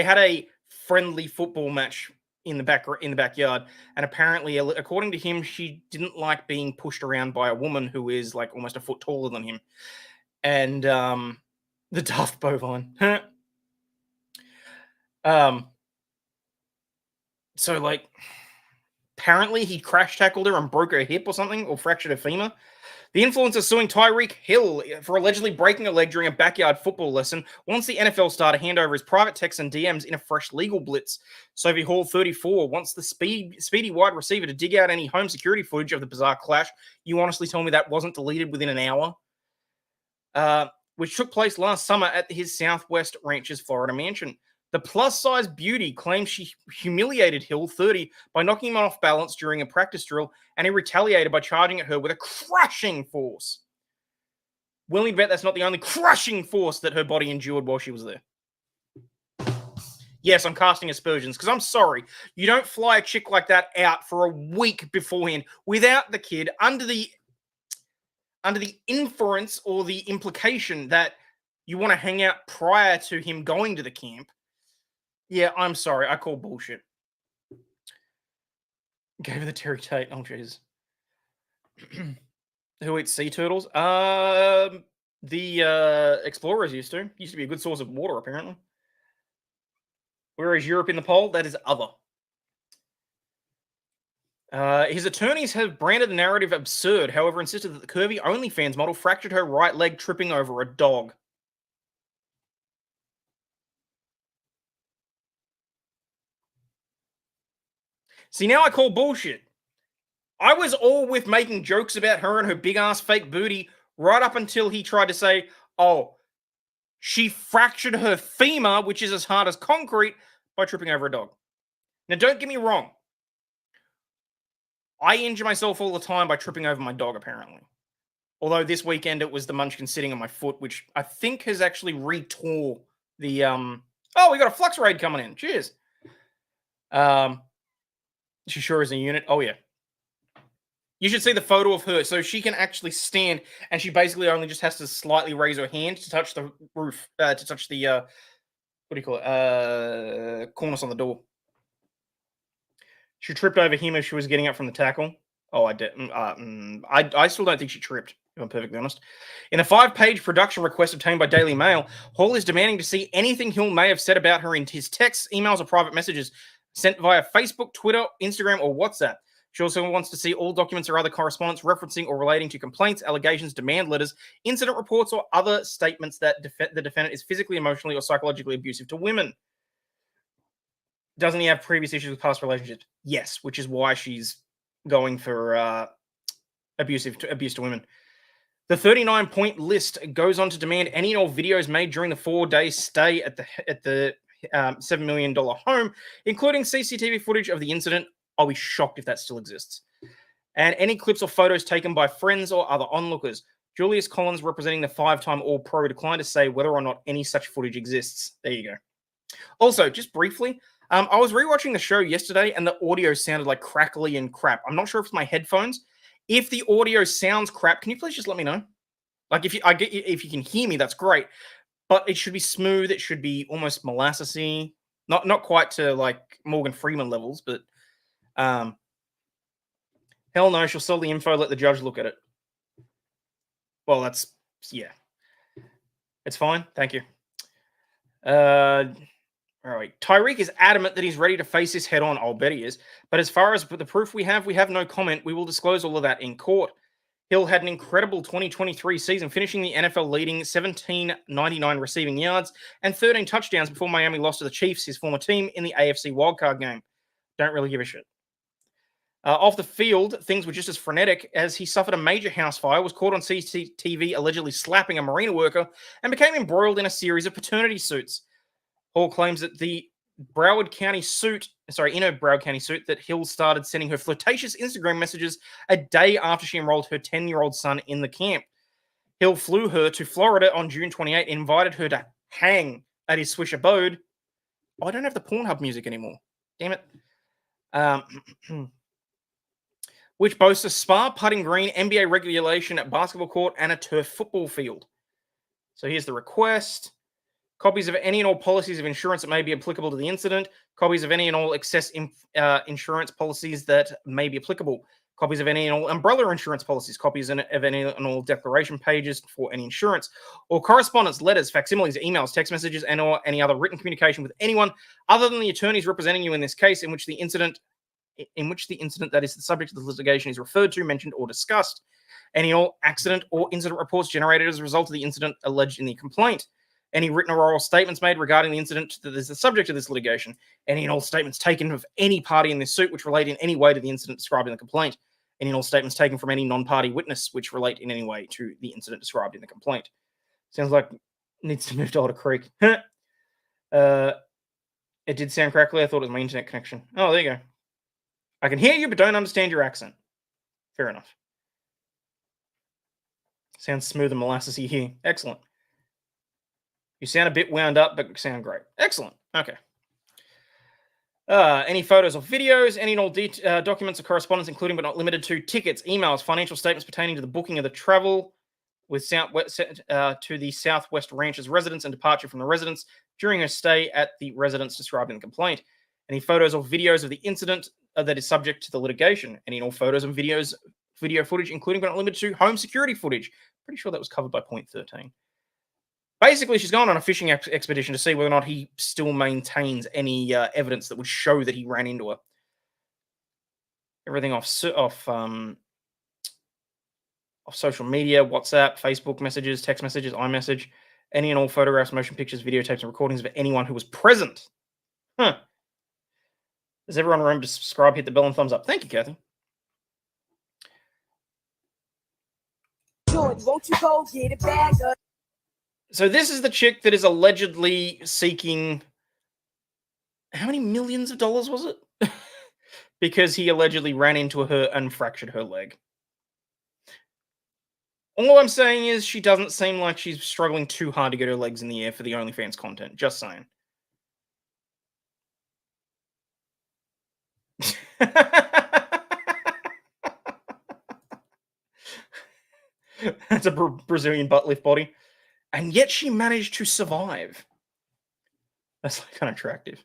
had a friendly football match in the backyard, and apparently, according to him, she didn't like being pushed around by a woman who is like almost a foot taller than him. And the daft bovine. So, like, apparently he crash tackled her and broke her hip or something, or fractured her femur. The influencer suing Tyreek Hill for allegedly breaking a leg during a backyard football lesson wants the NFL star to hand over his private texts and DMs in a fresh legal blitz. Sophie Hall, 34, wants the speedy wide receiver to dig out any home security footage of the bizarre clash. You honestly tell me that wasn't deleted within an hour? Which took place last summer at his Southwest Ranches, Florida mansion. The plus-size beauty claims she humiliated Hill, 30, by knocking him off balance during a practice drill, and he retaliated by charging at her with a crushing force. Willing to bet that's not the only crushing force that her body endured while she was there. Yes, I'm casting aspersions, because I'm sorry. You don't fly a chick like that out for a week beforehand without the kid under the inference or the implication that you want to hang out prior to him going to the camp. Yeah, I'm sorry. I call bullshit. Gave her the Terry Tate. Oh, jeez. Who eats sea turtles? The explorers used to. Used to be a good source of water, apparently. Where is Europe in the poll? That is other. His attorneys have branded the narrative absurd, however, insisted that the curvy OnlyFans model fractured her right leg tripping over a dog. See, now I call bullshit. I was all with making jokes about her and her big-ass fake booty right up until he tried to say, oh, she fractured her femur, which is as hard as concrete, by tripping over a dog. Now, don't get me wrong. I injure myself all the time by tripping over my dog, apparently. Although this weekend it was the munchkin sitting on my foot, which I think has actually retore the... Oh, we got a flux raid coming in. Cheers. She sure is a unit. Oh, yeah. You should see the photo of her. So she can actually stand, and she basically only just has to slightly raise her hand to touch the roof, to touch the, what do you call it, cornice on the door. She tripped over him as she was getting up from the tackle. Oh, I did. I still don't think she tripped, if I'm perfectly honest. In a 5-page production request obtained by Daily Mail, Hall is demanding to see anything Hill may have said about her in his texts, emails, or private messages sent via Facebook, Twitter, Instagram, or WhatsApp. She also wants to see all documents or other correspondence referencing or relating to complaints, allegations, demand letters, incident reports, or other statements that the defendant is physically, emotionally, or psychologically abusive to women. Doesn't he have previous issues with past relationships? Yes, which is why she's going for abuse to women. The 39-point list goes on to demand any and all videos made during the 4-day stay at the $7 million home, including CCTV footage of the incident. I'll be shocked if that still exists. And any clips or photos taken by friends or other onlookers. Julius Collins, representing the 5-time All-Pro, declined to say whether or not any such footage exists. There you go. Also, just briefly, I was rewatching the show yesterday, and the audio sounded like crackly and crap. I'm not sure if it's my headphones. If the audio sounds crap, can you please just let me know? Like, if you can hear me, that's great. But it should be smooth. It should be almost molassesy. Not quite to like Morgan Freeman levels, but hell no, she'll sell the info, let the judge look at it. Well, yeah. It's fine. Thank you. All right. Tyreek is adamant that he's ready to face this head on. I'll bet he is. But as far as the proof we have no comment. We will disclose all of that in court. Hill had an incredible 2023 season, finishing the NFL leading 1,799 receiving yards and 13 touchdowns before Miami lost to the Chiefs, his former team, in the AFC wildcard game. Don't really give a shit. Off the field, things were just as frenetic as he suffered a major house fire, was caught on CCTV allegedly slapping a marina worker, and became embroiled in a series of paternity suits. Hall claims that in a Broward County suit, that Hill started sending her flirtatious Instagram messages a day after she enrolled her 10-year-old son in the camp. Hill flew her to Florida on June 28 and invited her to hang at his Swiss abode. Oh, I don't have the Pornhub music anymore. Damn it. Which boasts a spa, putting green, NBA regulation at basketball court, and a turf football field. So here's the request. Copies of any and all policies of insurance that may be applicable to the incident. Copies of any and all excess insurance policies that may be applicable. copies of any and all umbrella insurance policies, copies of any and all declaration pages for any insurance, or correspondence, letters, facsimiles, emails, text messages, and or any other written communication with anyone other than the attorneys representing you in this case in which the incident that is the subject of the litigation is referred to, mentioned, or discussed. Any and all accident or incident reports generated as a result of the incident alleged in the complaint. Any written or oral statements made regarding the incident that is the subject of this litigation. Any and all statements taken of any party in this suit which relate in any way to the incident described in the complaint. Any and all statements taken from any non-party witness which relate in any way to the incident described in the complaint. Sounds like it needs to move to Otter Creek. It did sound crackly. I thought it was my internet connection. Oh, there you go. I can hear you, but don't understand your accent. Fair enough. Sounds smooth and molassesy here. Excellent. You sound a bit wound up, but sound great. Excellent. Okay. Any photos or videos, any and all documents or correspondence, including but not limited to tickets, emails, financial statements pertaining to the booking of the travel with to the Southwest Ranch's residence and departure from the residence during her stay at the residence described in the complaint. Any photos or videos of the incident that is subject to the litigation. Any and all photos and videos, video footage, including but not limited to home security footage. Pretty sure that was covered by point 13. Basically, she's gone on a fishing expedition to see whether or not he still maintains any evidence that would show that he ran into her. Everything off social media, WhatsApp, Facebook messages, text messages, iMessage, any and all photographs, motion pictures, videotapes, and recordings of anyone who was present. Huh. Does everyone remember to subscribe, hit the bell, and thumbs up? Thank you, Kathy.
George, won't you go get it back?
So this is the chick that is allegedly seeking, how many millions of dollars was it? Because he allegedly ran into her and fractured her leg. All I'm saying is she doesn't seem like she's struggling too hard to get her legs in the air for the OnlyFans content. Just saying. That's a Brazilian butt lift body. And yet she managed to survive. That's like unattractive.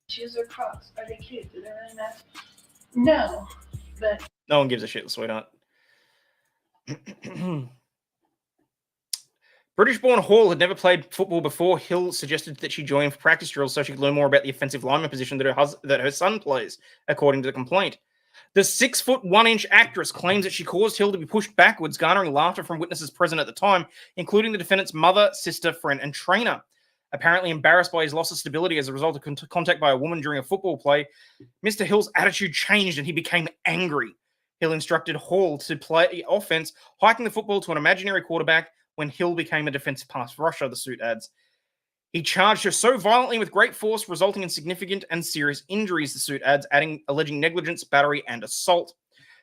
Shoes or Crocs? Are they cute? Do they really matter? No, but
no one gives a shit, sweetheart. British-born Hall had never played football before. Hill suggested that she join for practice drills so she could learn more about the offensive lineman position that her son plays, according to the complaint. The 6'1" actress claims that she caused Hill to be pushed backwards, garnering laughter from witnesses present at the time, including the defendant's mother, sister, friend, and trainer. Apparently embarrassed by his loss of stability as a result of contact by a woman during a football play, Mr. Hill's attitude changed and he became angry. Hill instructed Hall to play offense, hiking the football to an imaginary quarterback when Hill became a defensive pass rusher, the suit adds. He charged her so violently with great force, resulting in significant and serious injuries, the suit adds, alleging negligence, battery, and assault.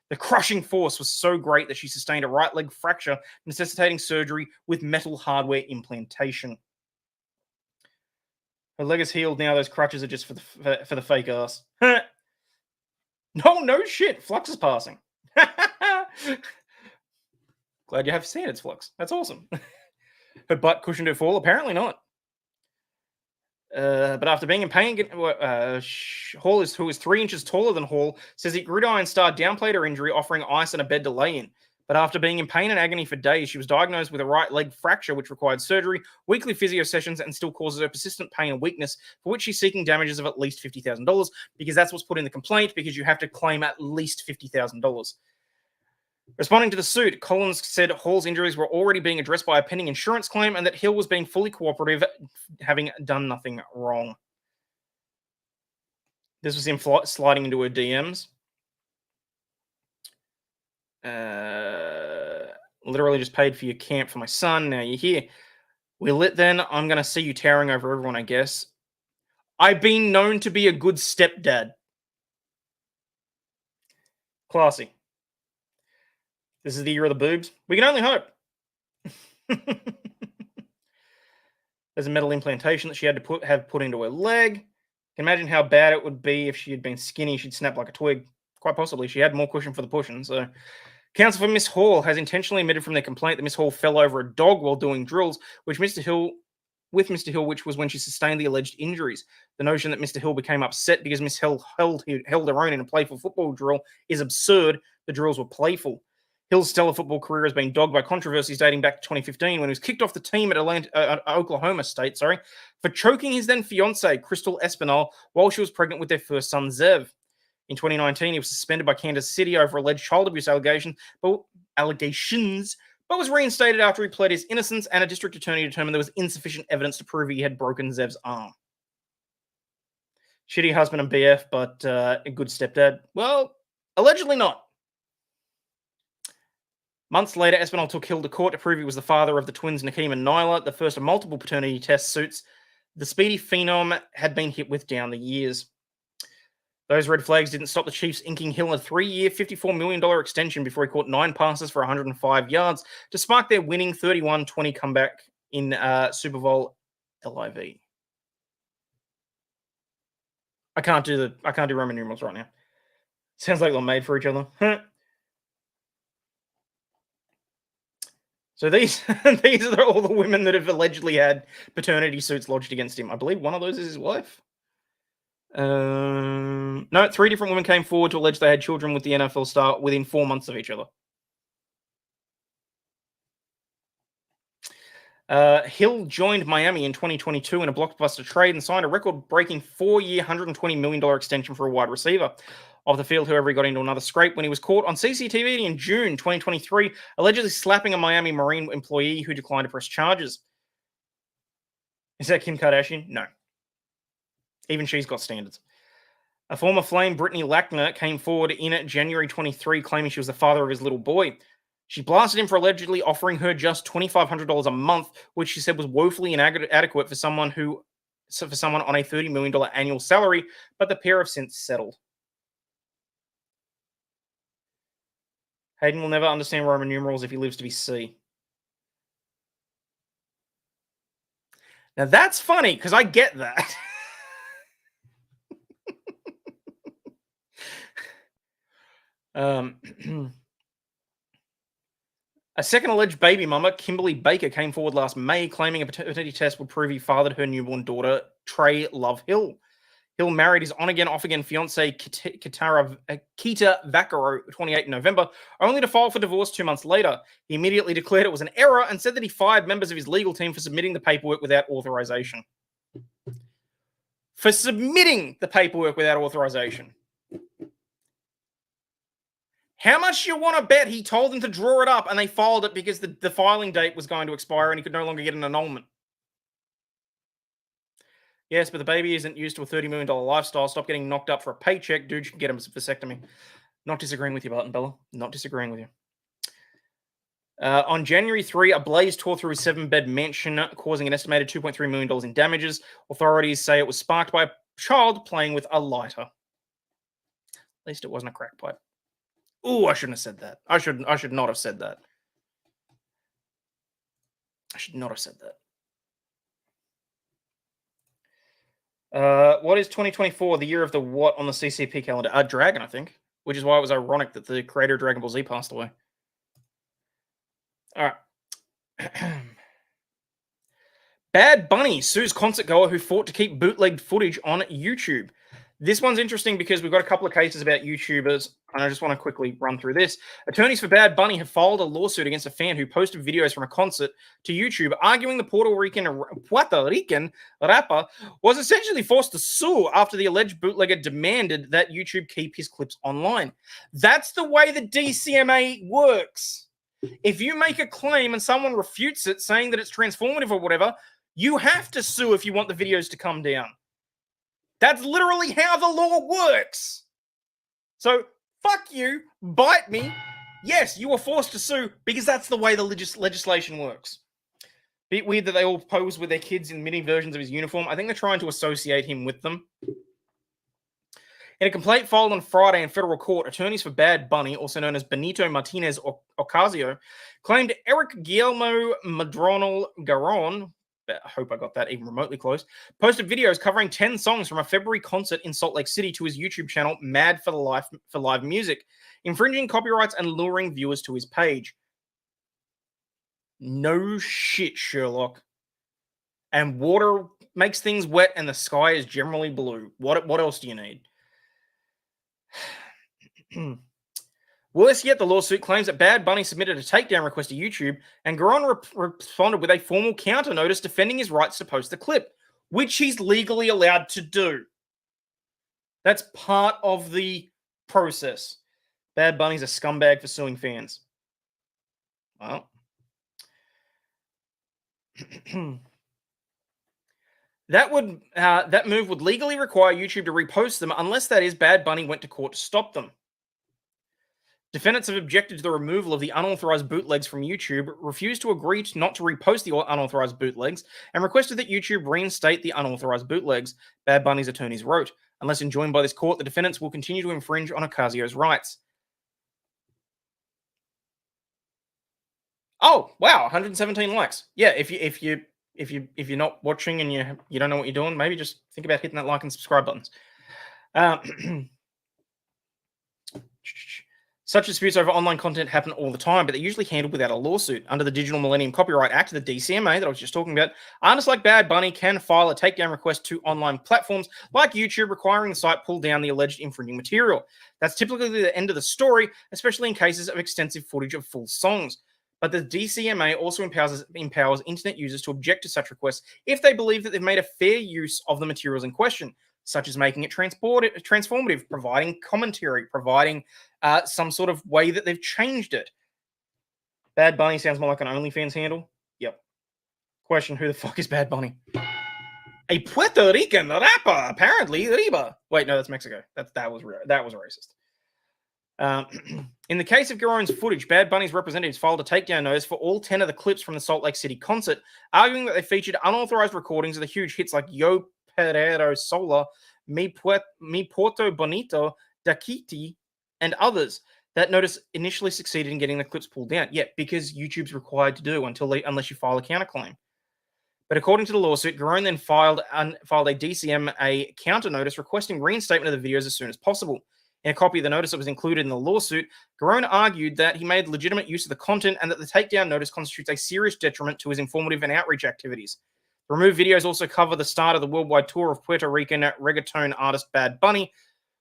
The crushing force was so great that she sustained a right leg fracture, necessitating surgery with metal hardware implantation. Her leg is healed now. Those crutches are just for the fake ass. No shit. Flux is passing. Glad you have seen its Flux. That's awesome. Her butt cushioned her fall? Apparently not. But after being in pain, Hall, who is 3 inches taller than Hall, says that Gridiron Star downplayed her injury, offering ice and a bed to lay in. But after being in pain and agony for days, she was diagnosed with a right leg fracture, which required surgery, weekly physio sessions, and still causes her persistent pain and weakness, for which she's seeking damages of at least $50,000, because that's what's put in the complaint, because you have to claim at least $50,000. Responding to the suit, Collins said Hall's injuries were already being addressed by a pending insurance claim and that Hill was being fully cooperative, having done nothing wrong. This was him sliding into her DMs. Literally just paid for your camp for my son. Now you're here. We're lit then. I'm going to see you towering over everyone, I guess. I've been known to be a good stepdad. Classy. This is the year of the boobs. We can only hope. There's a metal implantation that she had to have put into her leg. You can imagine how bad it would be if she had been skinny. She'd snap like a twig. Quite possibly. She had more cushion for the pushing. So, counsel for Miss Hall has intentionally admitted from their complaint that Miss Hall fell over a dog while doing drills, which Mr. Hill with Mr. Hill, which was when she sustained the alleged injuries. The notion that Mr. Hill became upset because Miss Hill held her own in a playful football drill is absurd. The drills were playful. Hill's stellar football career has been dogged by controversies dating back to 2015 when he was kicked off the team at Oklahoma State, for choking his then fiancée, Crystal Espinal, while she was pregnant with their first son, Zev. In 2019, he was suspended by Kansas City over alleged child abuse allegations, but was reinstated after he pled his innocence, and a district attorney determined there was insufficient evidence to prove he had broken Zev's arm. Shitty husband and BF, but a good stepdad? Well, allegedly not. Months later, Espinal took Hill to court to prove he was the father of the twins Nakeem and Nyla, the first of multiple paternity test suits the speedy phenom had been hit with down the years. Those red flags didn't stop the Chiefs inking Hill a 3-year, $54 million extension before he caught 9 passes for 105 yards to spark their winning 31-20 comeback in Super Bowl LIV. I can't do Roman numerals right now. Sounds like they're made for each other. So these are all the women that have allegedly had paternity suits lodged against him. I believe one of those is his wife. No, 3 different women came forward to allege they had children with the NFL star within 4 months of each other. Hill joined Miami in 2022 in a blockbuster trade and signed a record-breaking 4-year, $120 million extension for a wide receiver. Off the field, however, he got into another scrape when he was caught on CCTV in June 2023, allegedly slapping a Miami Marine employee who declined to press charges. Is that Kim Kardashian? No. Even she's got standards. A former Flame, Brittany Lackner, came forward in January 23, claiming she was the father of his little boy. She blasted him for allegedly offering her just $2,500 a month, which she said was woefully inadequate for someone on a $30 million annual salary, but the pair have since settled. Hayden will never understand Roman numerals if he lives to be C. Now that's funny, because I get that. A second alleged baby mama, Kimberly Baker, came forward last May claiming a paternity test would prove he fathered her newborn daughter, Trey Love Hill. Hill married his on-again, off-again fiancée, Keita Vaccaro, 28 in November, only to file for divorce 2 months later. He immediately declared it was an error and said that he fired members of his legal team for submitting the paperwork without authorization. For submitting the paperwork without authorization. How much you want to bet he told them to draw it up and they filed it because the filing date was going to expire and he could no longer get an annulment? Yes, but the baby isn't used to a $30 million lifestyle. Stop getting knocked up for a paycheck. Dude, you can get him a vasectomy. Not disagreeing with you, Barton Bella. Not disagreeing with you. On January 3, a blaze tore through a 7-bed mansion, causing an estimated $2.3 million in damages. Authorities say it was sparked by a child playing with a lighter. At least it wasn't a crack pipe. Ooh, I shouldn't have said that. I should not have said that. I should not have said that. What is 2024, the year of the what on the CCP calendar? Dragon, I think. Which is why it was ironic that the creator of Dragon Ball Z passed away. All right. Bad Bunny sues concert goer who fought to keep bootlegged footage on YouTube. This one's interesting because we've got a couple of cases about YouTubers, and I just want to quickly run through this. Attorneys for Bad Bunny have filed a lawsuit against a fan who posted videos from a concert to YouTube, arguing the Puerto Rican rapper was essentially forced to sue after the alleged bootlegger demanded that YouTube keep his clips online. That's the way the DCMA works. If you make a claim and someone refutes it, saying that it's transformative or whatever, you have to sue if you want the videos to come down. That's literally how the law works. So, fuck you, bite me. Yes, you were forced to sue because that's the way the legislation works. Bit weird that they all pose with their kids in mini versions of his uniform. I think they're trying to associate him with them. In a complaint filed on Friday in federal court, attorneys for Bad Bunny, also known as Benito Martinez Ocasio, claimed Eric Guillermo Madronal Garon, I hope I got that even remotely close, posted videos covering 10 songs from a February concert in Salt Lake City to his YouTube channel, Mad for Live Music, infringing copyrights and luring viewers to his page. No shit, Sherlock. and water makes things wet, and the sky is generally blue. What else do you need? Worse yet, the lawsuit claims that Bad Bunny submitted a takedown request to YouTube, and Garon responded with a formal counter notice defending his rights to post the clip, which he's legally allowed to do. That's part of the process. Bad Bunny's a scumbag for suing fans. Well, that move would legally require YouTube to repost them, unless that is Bad Bunny went to court to stop them. Defendants have objected to the removal of the unauthorized bootlegs from YouTube, refused to agree not to repost the unauthorized bootlegs, and requested that YouTube reinstate the unauthorized bootlegs, Bad Bunny's attorneys wrote. Unless enjoined by this court, the defendants will continue to infringe on Ocasio's rights. Oh, wow, 117 likes. Yeah, if you're not watching and you don't know what you're doing, maybe just think about hitting that like and subscribe buttons. Such disputes over online content happen all the time, but they're usually handled without a lawsuit. Under the Digital Millennium Copyright Act, the DCMA that I was just talking about, artists like Bad Bunny can file a takedown request to online platforms like YouTube, requiring the site pull down the alleged infringing material. That's typically the end of the story, especially in cases of extensive footage of full songs. But the DCMA also empowers internet users to object to such requests if they believe that they've made a fair use of the materials in question, such as making it transformative, providing commentary, providing some sort of way that they've changed it. Bad Bunny sounds more like an OnlyFans handle. Yep. Question, who the fuck is Bad Bunny? A Puerto Rican rapper, apparently. Riba. Wait, no, that's Mexico. That was racist. In the case of Garon's footage, Bad Bunny's representatives filed a takedown notice for all 10 of the clips from the Salt Lake City concert, arguing that they featured unauthorized recordings of the huge hits like Yo Perrero Sola, Mi Puerto Bonito, Daquiti, and others. That notice initially succeeded in getting the clips pulled down. Yeah, because YouTube's required to do unless you file a counterclaim. But according to the lawsuit, Garon then filed a DCMA counter notice requesting reinstatement of the videos as soon as possible. In a copy of the notice that was included in the lawsuit, Garon argued that he made legitimate use of the content and that the takedown notice constitutes a serious detriment to his informative and outreach activities. The removed videos also cover the start of the worldwide tour of Puerto Rican reggaeton artist Bad Bunny,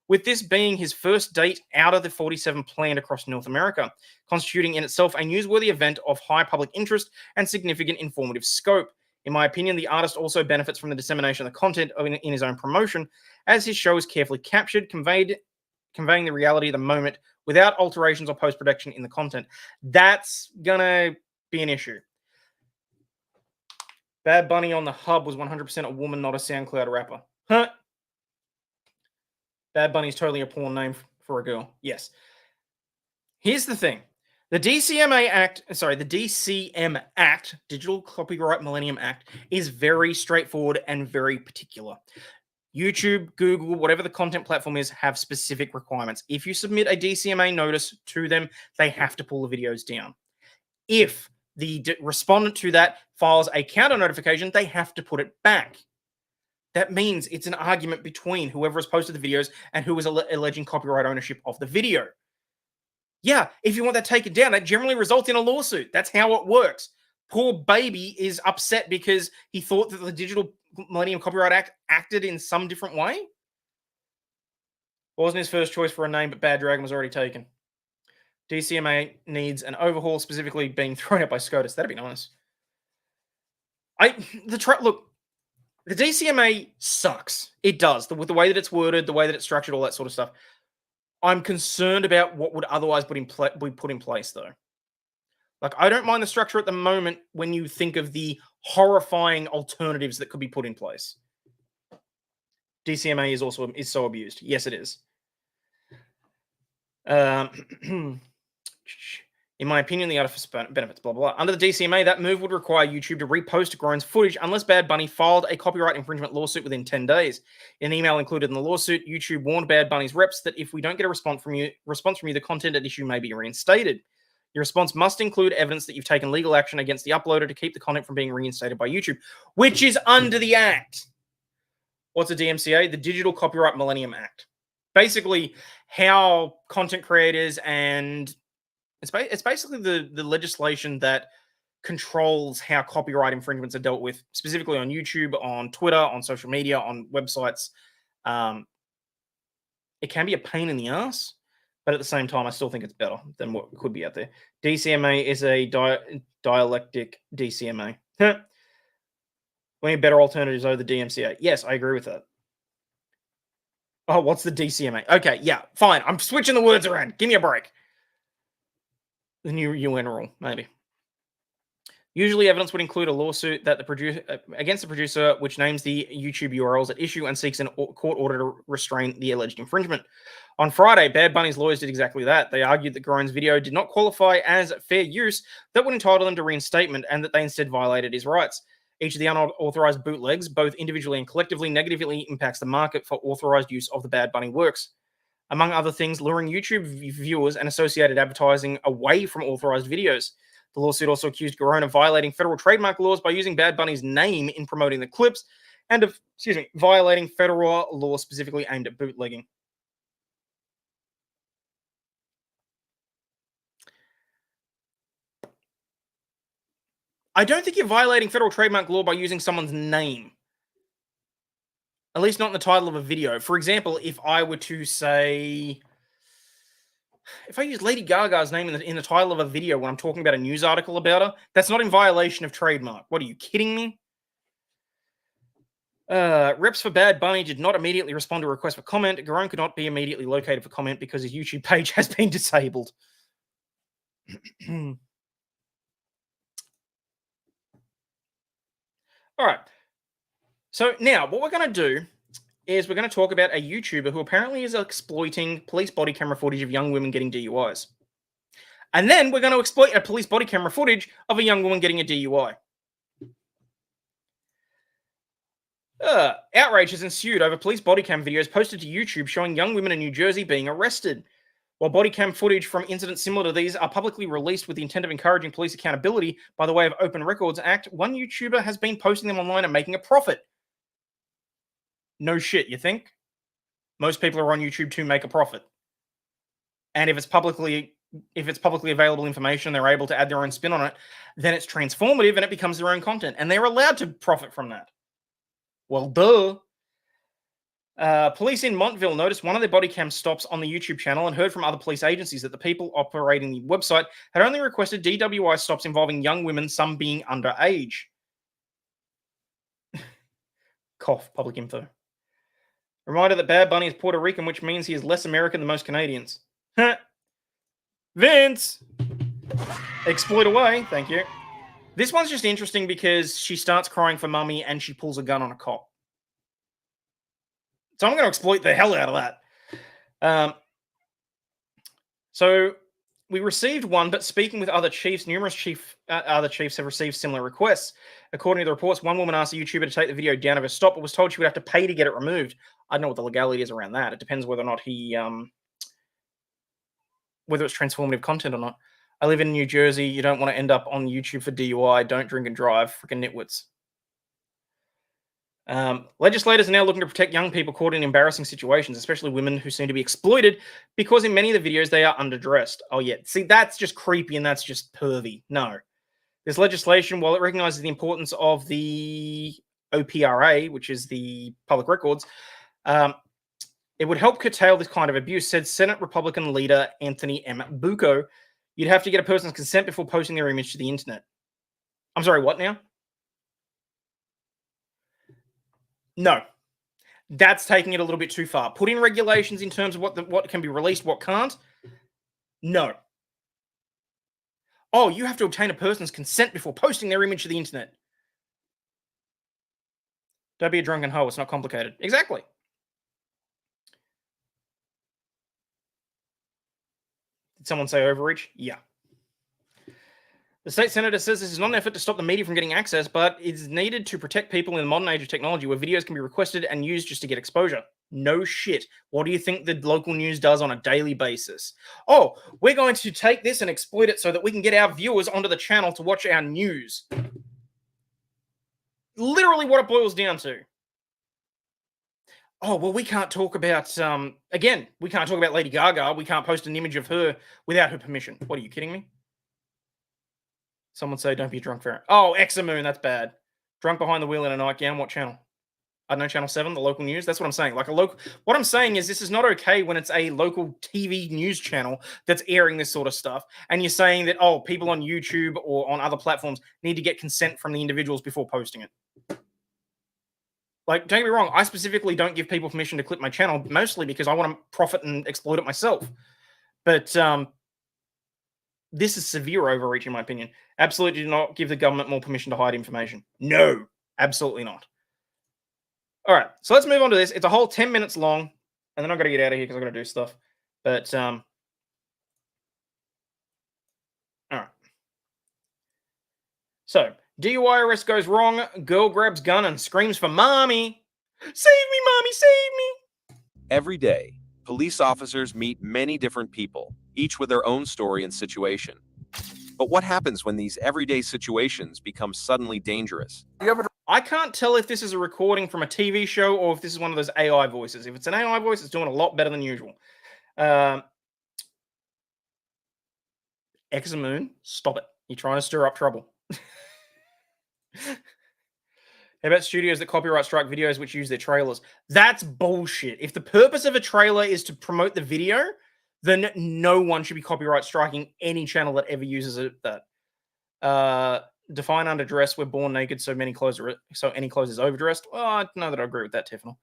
with this being his first date out of the 47 planned across North America, constituting in itself a newsworthy event of high public interest and significant informative scope. In my opinion, the artist also benefits from the dissemination of the content in his own promotion, as his show is carefully captured, conveying the reality of the moment without alterations or post-production in the content. That's gonna be an issue. Bad Bunny on the hub was 100% a woman, not a SoundCloud rapper. Huh? Bad Bunny is totally a porn name for a girl. Yes. Here's the thing. The DCM Act, Digital Copyright Millennium Act, is very straightforward and very particular. YouTube, Google, whatever the content platform is, have specific requirements. If you submit a DCMA notice to them, they have to pull the videos down. If the respondent to that files a counter notification, they have to put it back. That means it's an argument between whoever has posted the videos and who is alleging copyright ownership of the video. Yeah, if you want that taken down, that generally results in a lawsuit. That's how it works. Poor baby is upset because he thought that the Digital Millennium Copyright Act acted in some different way. Wasn't his first choice for a name, but Bad Dragon was already taken. DCMA needs an overhaul, specifically being thrown out by SCOTUS. That'd be nice. Look, the DCMA sucks. It does. With the way that it's worded, the way that it's structured, all that sort of stuff. I'm concerned about what would otherwise be put in place, though. Like, I don't mind the structure at the moment when you think of the horrifying alternatives that could be put in place. DCMA is so abused. Yes, it is. In my opinion, the artifice benefits, blah, blah, blah. Under the DCMA, that move would require YouTube to repost Garon's footage unless Bad Bunny filed a copyright infringement lawsuit within 10 days. In an email included in the lawsuit, YouTube warned Bad Bunny's reps that if we don't get a response from you, the content at issue may be reinstated. Your response must include evidence that you've taken legal action against the uploader to keep the content from being reinstated by YouTube, which is under the Act. What's a DMCA? The Digital Copyright Millennium Act. Basically, how content creators and it's basically the legislation that controls how copyright infringements are dealt with, specifically on YouTube, on Twitter, on social media, on websites. It can be a pain in the ass, but at the same time, I still think it's better than what could be out there. DCMA is a dialectic DCMA. We need better alternatives over the DMCA. Yes, I agree with that. Oh, what's the DCMA? Okay, yeah, fine. I'm switching the words around. Give me a break. The new UN rule, maybe. Usually, evidence would include a lawsuit that against the producer, which names the YouTube URLs at issue and seeks a court order to restrain the alleged infringement. On Friday, Bad Bunny's lawyers did exactly that. They argued that Groan's video did not qualify as fair use that would entitle him to reinstatement, and that they instead violated his rights. Each of the unauthorized bootlegs, both individually and collectively, negatively impacts the market for authorized use of the Bad Bunny works. Among other things, luring YouTube viewers and associated advertising away from authorized videos. The lawsuit also accused Groan of violating federal trademark laws by using Bad Bunny's name in promoting the clips, and of, violating federal law specifically aimed at bootlegging. I don't think you're violating federal trademark law by using someone's name. At least not in the title of a video. For example, if I were to say... If I use Lady Gaga's name in the title of a video when I'm talking about a news article about her, that's not in violation of trademark. What, are you kidding me? Reps for Bad Bunny did not immediately respond to a request for comment. Groan could not be immediately located for comment because his YouTube page has been disabled. All right. So now what we're going to do is we're going to talk about a YouTuber who apparently is exploiting police body camera footage of young women getting DUIs. And then we're going to exploit a police body camera footage of a young woman getting a DUI. Outrage has ensued over police body cam videos posted to YouTube showing young women in New Jersey being arrested. While body cam footage from incidents similar to these are publicly released with the intent of encouraging police accountability by the way of Open Records Act, one YouTuber has been posting them online and making a profit. No shit, you think? Most people are on YouTube to make a profit. And if it's publicly available information, they're able to add their own spin on it, then it's transformative and it becomes their own content. And they're allowed to profit from that. Well, duh. Police in Montville noticed one of their body cam stops on the YouTube channel and heard from other police agencies that the people operating the website had only requested DWI stops involving young women, some being underage. Cough, public info. Reminder that Bad Bunny is Puerto Rican, which means he is less American than most Canadians. Vince! Exploit away, thank you. This one's just interesting because she starts crying for mummy and she pulls a gun on a cop. So I'm going to exploit the hell out of that. So we received one, but speaking with other chiefs, numerous other chiefs have received similar requests. According to the reports, one woman asked a YouTuber to take the video down of her stop, but was told she would have to pay to get it removed. I don't know what the legality is around that. It depends whether or not whether it's transformative content or not. I live in New Jersey. You don't want to end up on YouTube for DUI. Don't drink and drive. Freaking nitwits. Legislators are now looking to protect young people caught in embarrassing situations, especially women who seem to be exploited because in many of the videos they are underdressed. Oh yeah, see, that's just creepy and that's just pervy. No. This legislation, while it recognizes the importance of the OPRA, which is the public records, it would help curtail this kind of abuse, said Senate Republican leader Anthony M. Bucco. You'd have to get a person's consent before posting their image to the internet. I'm sorry, what now? No, that's taking it a little bit too far. Put in regulations in terms of what can be released, what can't. No. Oh, you have to obtain a person's consent before posting their image to the internet. Don't be a drunken hoe. It's not complicated. Exactly. Did someone say overreach? Yeah. The state senator says this is not an effort to stop the media from getting access, but it's needed to protect people in the modern age of technology where videos can be requested and used just to get exposure. No shit. What do you think the local news does on a daily basis? Oh, we're going to take this and exploit it so that we can get our viewers onto the channel to watch our news. Literally what it boils down to. Oh, well, we can't talk about, again, we can't talk about Lady Gaga. We can't post an image of her without her permission. What, are you kidding me? Someone say don't be drunk for it. Oh, Examoon, that's bad. Drunk behind the wheel in a nightgown. What channel? I don't know, Channel 7, the local news. That's what I'm saying. Like a local. What I'm saying is this is not okay when it's a local TV news channel that's airing this sort of stuff, and you're saying that people on YouTube or on other platforms need to get consent from the individuals before posting it. Like, don't get me wrong. I specifically don't give people permission to clip my channel, mostly because I want to profit and exploit it myself. But this is severe overreach, in my opinion. Absolutely do not give the government more permission to hide information. No, absolutely not. All right, so let's move on to this. It's a whole 10 minutes long, and then I've got to get out of here because I've got to do stuff. But, all right. So, DUI arrest goes wrong. Girl grabs gun and screams for mommy. Save me, mommy, save me.
Every day, police officers meet many different people, each with their own story and situation. But what happens when these everyday situations become suddenly dangerous?
I can't tell if this is a recording from a TV show or if this is one of those AI voices. If it's an AI voice, it's doing a lot better than usual. Examoon, stop it. You're trying to stir up trouble. How about studios that copyright strike videos which use their trailers? That's bullshit. If the purpose of a trailer is to promote the video, then no one should be copyright striking any channel that ever uses that. Define underdress. We're born naked, so any clothes is overdressed. Well, I don't know that I agree with that, Tiffany.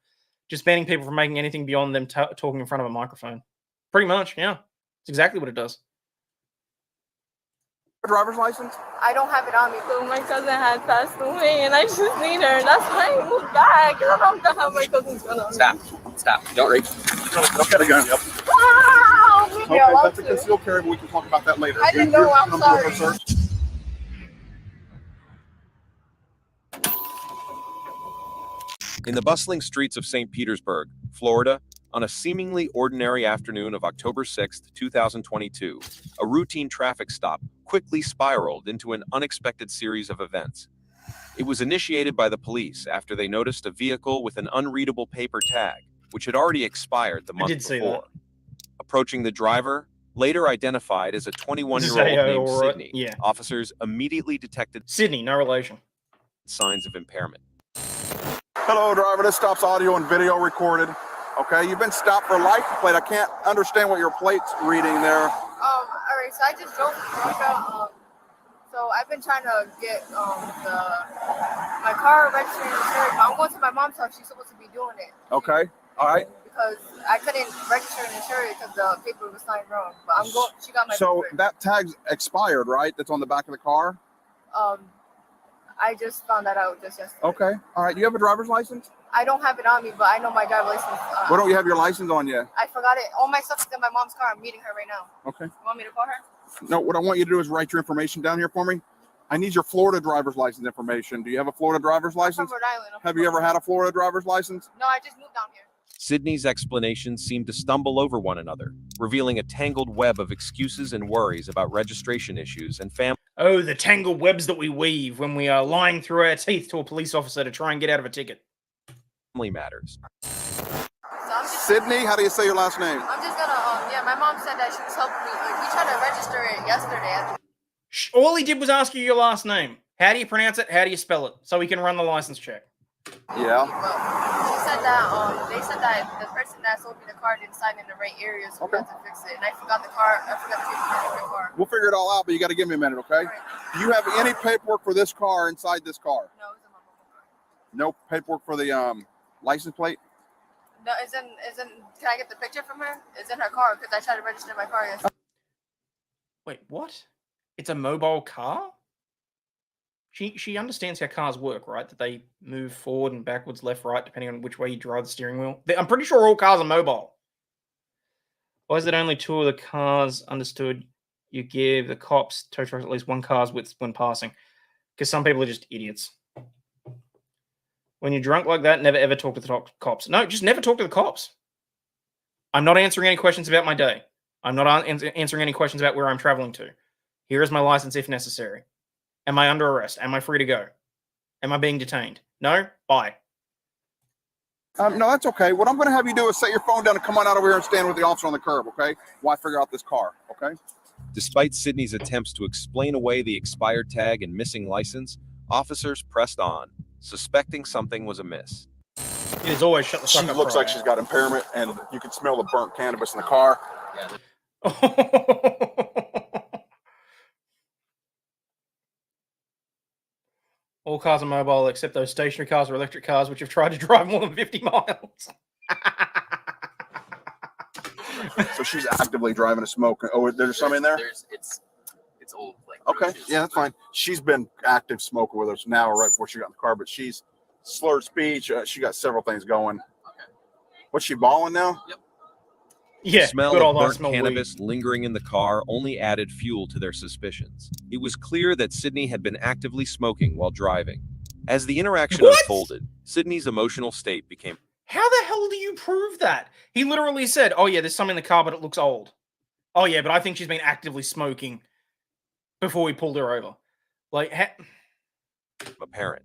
Just banning people from making anything beyond them talking in front of a microphone. Pretty much, yeah. It's exactly what it does.
Driver's license?
I don't have it on me, but my cousin had passed away, and I just need her. That's why I moved back. I don't have my cousin's gun on me.
Stop. Don't reach. Don't get a gun. Yep.
Wow!
Okay, that's a concealed carry, but we can talk about that later.
I didn't know. I'm sorry.
In the bustling streets of St. Petersburg, Florida, on a seemingly ordinary afternoon of October 6, 2022, a routine traffic stop quickly spiraled into an unexpected series of events. It was initiated by the police after they noticed a vehicle with an unreadable paper tag, which had already expired the month before. Approaching the driver, later identified as a 21-year-old named Sydney, officers immediately detected
Sydney, no relation.
Signs of impairment.
Hello, driver. This stop's audio and video recorded. Okay, you've been stopped for a license plate. I can't understand what your plate's reading there.
All right, so I just drove to Georgia. So I've been trying to get my car registered and insured. I'm going to my mom's house. She's supposed to be doing it.
Okay, all right.
Because I couldn't register and insure it because the paper was signed wrong. But I'm going. She got my.
So
paper.
that tag's expired, right? That's on the back of the car.
I just found that out just yesterday.
Okay, all right. Do you have a driver's license?
I don't have it on me, but I know my driver's license.
Why don't you have your license on you?
I forgot it. All my stuff is in my mom's car. I'm meeting her right now.
Okay.
You want me to call her?
No, what I want you to do is write your information down here for me. I need your Florida driver's license information. Do you have a Florida driver's license?
I'm from Rhode Island.
Have you ever had a Florida driver's license?
No, I just moved down here.
Sydney's explanations seemed to stumble over one another, revealing a tangled web of excuses and worries about registration issues and family.
Oh, the tangled webs that we weave when we are lying through our teeth to a police officer to try and get out of a ticket.
Family matters.
So
Sydney, how do you say your last name?
I'm just gonna, yeah, my mom said that she was helping me. Like, we tried to register it yesterday.
All he did was ask you your last name. How do you pronounce it? How do you spell it? So we can run the license check.
Yeah.
Well, she said that, they said that the person that sold me the car didn't sign in the right area, so we had to fix it. And I forgot the car, I forgot to take the car.
We'll figure it all out, but you got to give me a minute, okay?
Right.
Do you have any paperwork for this car inside this car?
No, it's in my mobile car.
No paperwork for the license plate?
No, can I get the picture from her? It's in her car because I tried to register my car yesterday.
Wait, what? It's a mobile car? She understands how cars work, right? That they move forward and backwards, left, right, depending on which way you drive the steering wheel. I'm pretty sure all cars are mobile. Why is it only 2 of the cars understood you give the cops tow trucks at least 1 car's width when passing? Because some people are just idiots. When you're drunk like that, never ever talk to the cops. No, just never talk to the cops. I'm not answering any questions about my day. I'm not answering any questions about where I'm traveling to. Here is my license if necessary. Am I under arrest? Am I free to go? Am I being detained? No? Bye.
No, that's okay. What I'm going to have you do is set your phone down and come on out over here and stand with the officer on the curb, okay? While I figure out this car, okay?
Despite Sydney's attempts to explain away the expired tag and missing license, officers pressed on, suspecting something was amiss.
It is always shut the
She
fuck up.
looks like she's got impairment, and you can smell the burnt cannabis in the car.
All cars are mobile except those stationary cars or electric cars which have tried to drive more than 50 miles.
So she's actively driving a smoke. Oh, there's some in there?
It's old. Like,
okay, yeah, that's fine. She's been active smoker with us now right before she got in the car, but she's slurred speech. She got several things going.
Okay.
What's she balling now?
Yep.
Yeah,
The smell
good
of
old I
burnt
smell
cannabis
weed.
lingering in the car only added fuel to their suspicions. It was clear that Sydney had been actively smoking while driving. As the interaction unfolded, Sydney's emotional state became...
How the hell do you prove that? He literally said, oh yeah, there's some in the car, but it looks old. Oh yeah, but I think she's been actively smoking before we pulled her over. Like,
apparent.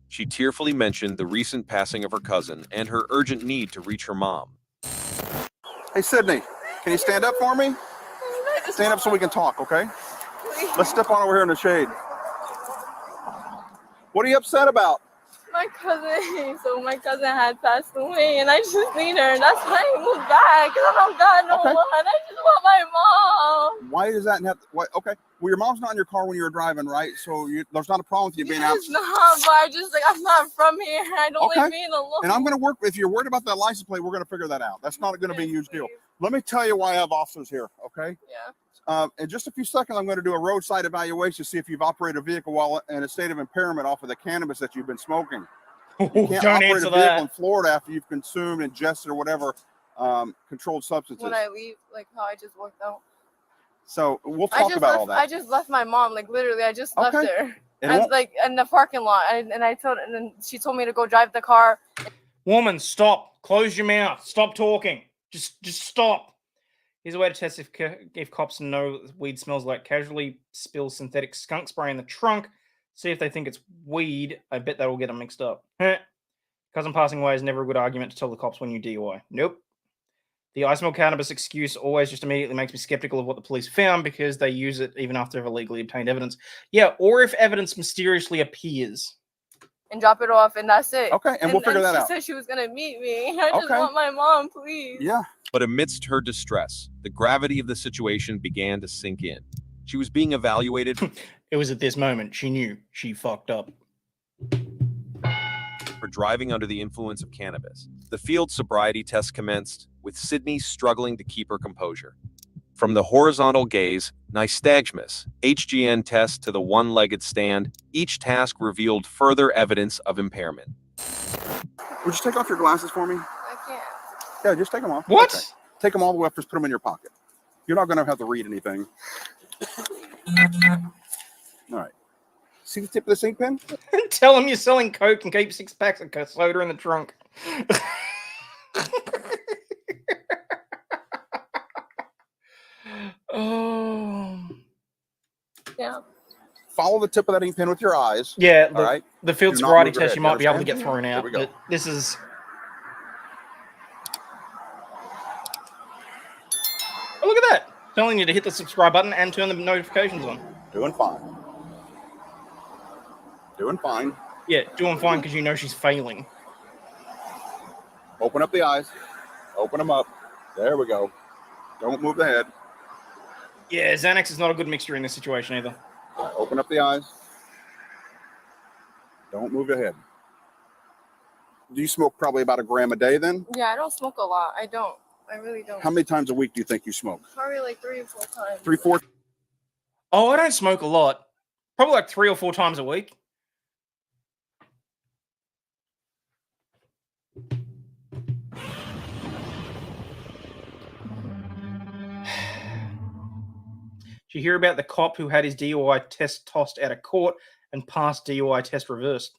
She tearfully mentioned the recent passing of her cousin and her urgent need to reach her mom.
Hey, Sydney, can you stand up for me? Stand up so we can talk, okay? Let's step on over here in the shade. What are you upset about?
My cousin. So my cousin had passed away, and I just need her. That's why I moved back. Cause I don't got no one. I just want my mom.
Why does that have? What? Okay. Well, your mom's not in your car when you were driving, right? So there's not a problem with you being out.
It's not, but I just I'm not from here. I don't like being alone.
And I'm going to work. If you're worried about that license plate, we're going to figure that out. That's not going to be a huge deal. Let me tell you why I have officers here. Okay.
Yeah.
In just a few seconds, I'm going to do a roadside evaluation to see if you've operated a vehicle while in a state of impairment off of the cannabis that you've been smoking. You can't
Don't
operate
answer
a vehicle
that.
in Florida after you've consumed, ingested, or whatever controlled substances.
When I leave, like how I just walked out.
So we'll talk about all that.
I just left my mom. Like literally, I just left her.
And
I was like in the parking lot, and then she told me to go drive the car.
woman, stop. Close your mouth. Stop talking. Just stop. Here's a way to test if cops know weed smells like. Casually spill synthetic skunk spray in the trunk. See if they think it's weed. I bet that will get them mixed up. Cousin passing away is never a good argument to tell the cops when you DUI. Nope. The I smell cannabis excuse always just immediately makes me skeptical of what the police found because they use it even after illegally obtained evidence. Yeah, or if evidence mysteriously appears.
And drop it off, and that's it.
Okay, and we'll figure that out.
She said she was gonna meet me. I just want my mom, please.
Yeah.
But amidst her distress, the gravity of the situation began to sink in. She was being evaluated.
It was at this moment she knew she fucked up.
For driving under the influence of cannabis. The field sobriety test commenced, with Sydney struggling to keep her composure. From the horizontal gaze, nystagmus, HGN test to the one-legged stand, each task revealed further evidence of impairment.
Would you take off your glasses for me?
I can't.
Yeah, just take them off.
What?
Okay. Take them all the way up, just put them in your pocket. You're not going to have to read anything. All right. See the tip of this ink pen?
Tell him you're selling coke and keep 6 packs of soda in the trunk. Oh.
Yeah.
Follow the tip of that ink pen with your eyes.
Yeah,
all right.
the field
Do not
sobriety
move your
test
head.
you might be able to
understand?
get thrown out.
Here we go.
But this is. Oh, look at that! Telling you to hit the subscribe button and turn the notifications on.
Doing fine. Doing fine.
Yeah, doing fine because you know she's failing.
Open up the eyes. Open them up. There we go. Don't move the head.
Yeah, Xanax is not a good mixture in this situation either.
Open up the eyes. Don't move your head. Do you smoke probably about 1 gram a day then?
Yeah, I don't smoke a lot. I don't. I really don't.
How many times a week do you think you smoke?
Probably like 3 or 4 times.
3, 4?
Oh, I don't smoke a lot. Probably like 3 or 4 times a week. Did you hear about the cop who had his DUI test tossed out of court and passed DUI test reversed?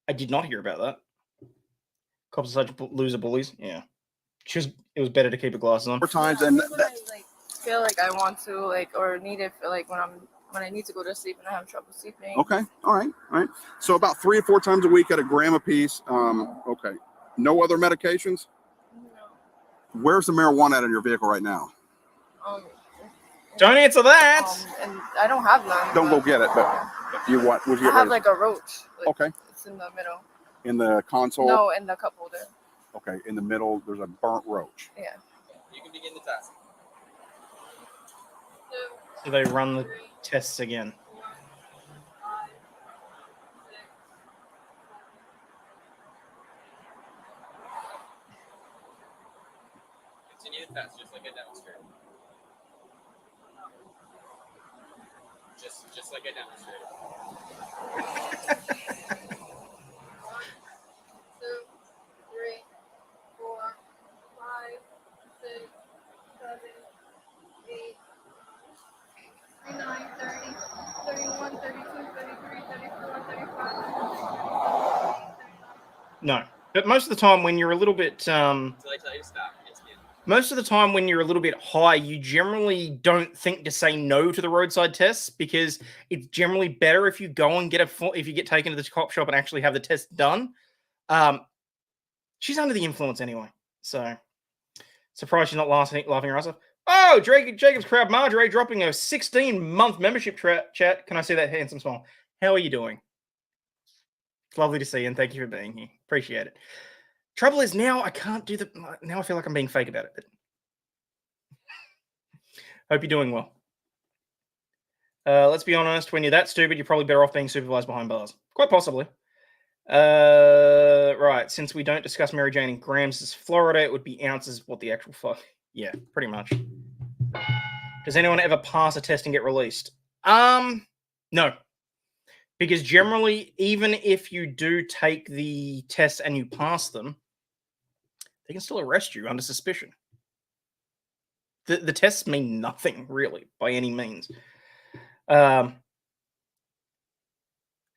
I did not hear about that. Cops are such loser bullies. Yeah. It was better to keep your glasses on.
4 times and
I feel like I want to or need it for when I need to go to sleep and I have trouble sleeping.
Okay. All right. So about 3 or 4 times a week at 1 gram apiece. Okay. No other medications?
No.
Where's the marijuana at in your vehicle right now?
Don't answer that.
And I don't have none.
Don't go get it, but you want? Would you
I have like a roach.
Okay.
It's in the middle.
In the console?
No, in the cup holder.
Okay, in the middle, there's a burnt roach.
Yeah.
You can begin the test.
So they run the tests again.
Continue the test, just like I demonstrated. Just like I demonstrated.
1, 2, 3, 4, 5, 6, 7, 8, 9, 30, 31, 32, 33, 34, 35.
No, but most of the time when you're a little bit
Until I tell you to stop.
most of the time when you're a little bit high, you generally don't think to say no to the roadside tests because it's generally better if you go and if you get taken to the cop shop and actually have the test done. She's under the influence anyway, so surprised she's not laughing her ass off. Oh, Jacob's Crowd Marjorie dropping a 16-month membership chat. Can I see that handsome smile? How are you doing? It's lovely to see you, and thank you for being here. Appreciate it. Trouble is now I can't do now I feel like I'm being fake about it. But hope you're doing well. Let's be honest, when you're that stupid, you're probably better off being supervised behind bars. Quite possibly. Right, since we don't discuss Mary Jane in grams as Florida, it would be ounces. What the actual fuck? Yeah, pretty much. Does anyone ever pass a test and get released? No. Because generally, even if you do take the tests and you pass them, they can still arrest you under suspicion. The tests mean nothing, really, by any means. Gram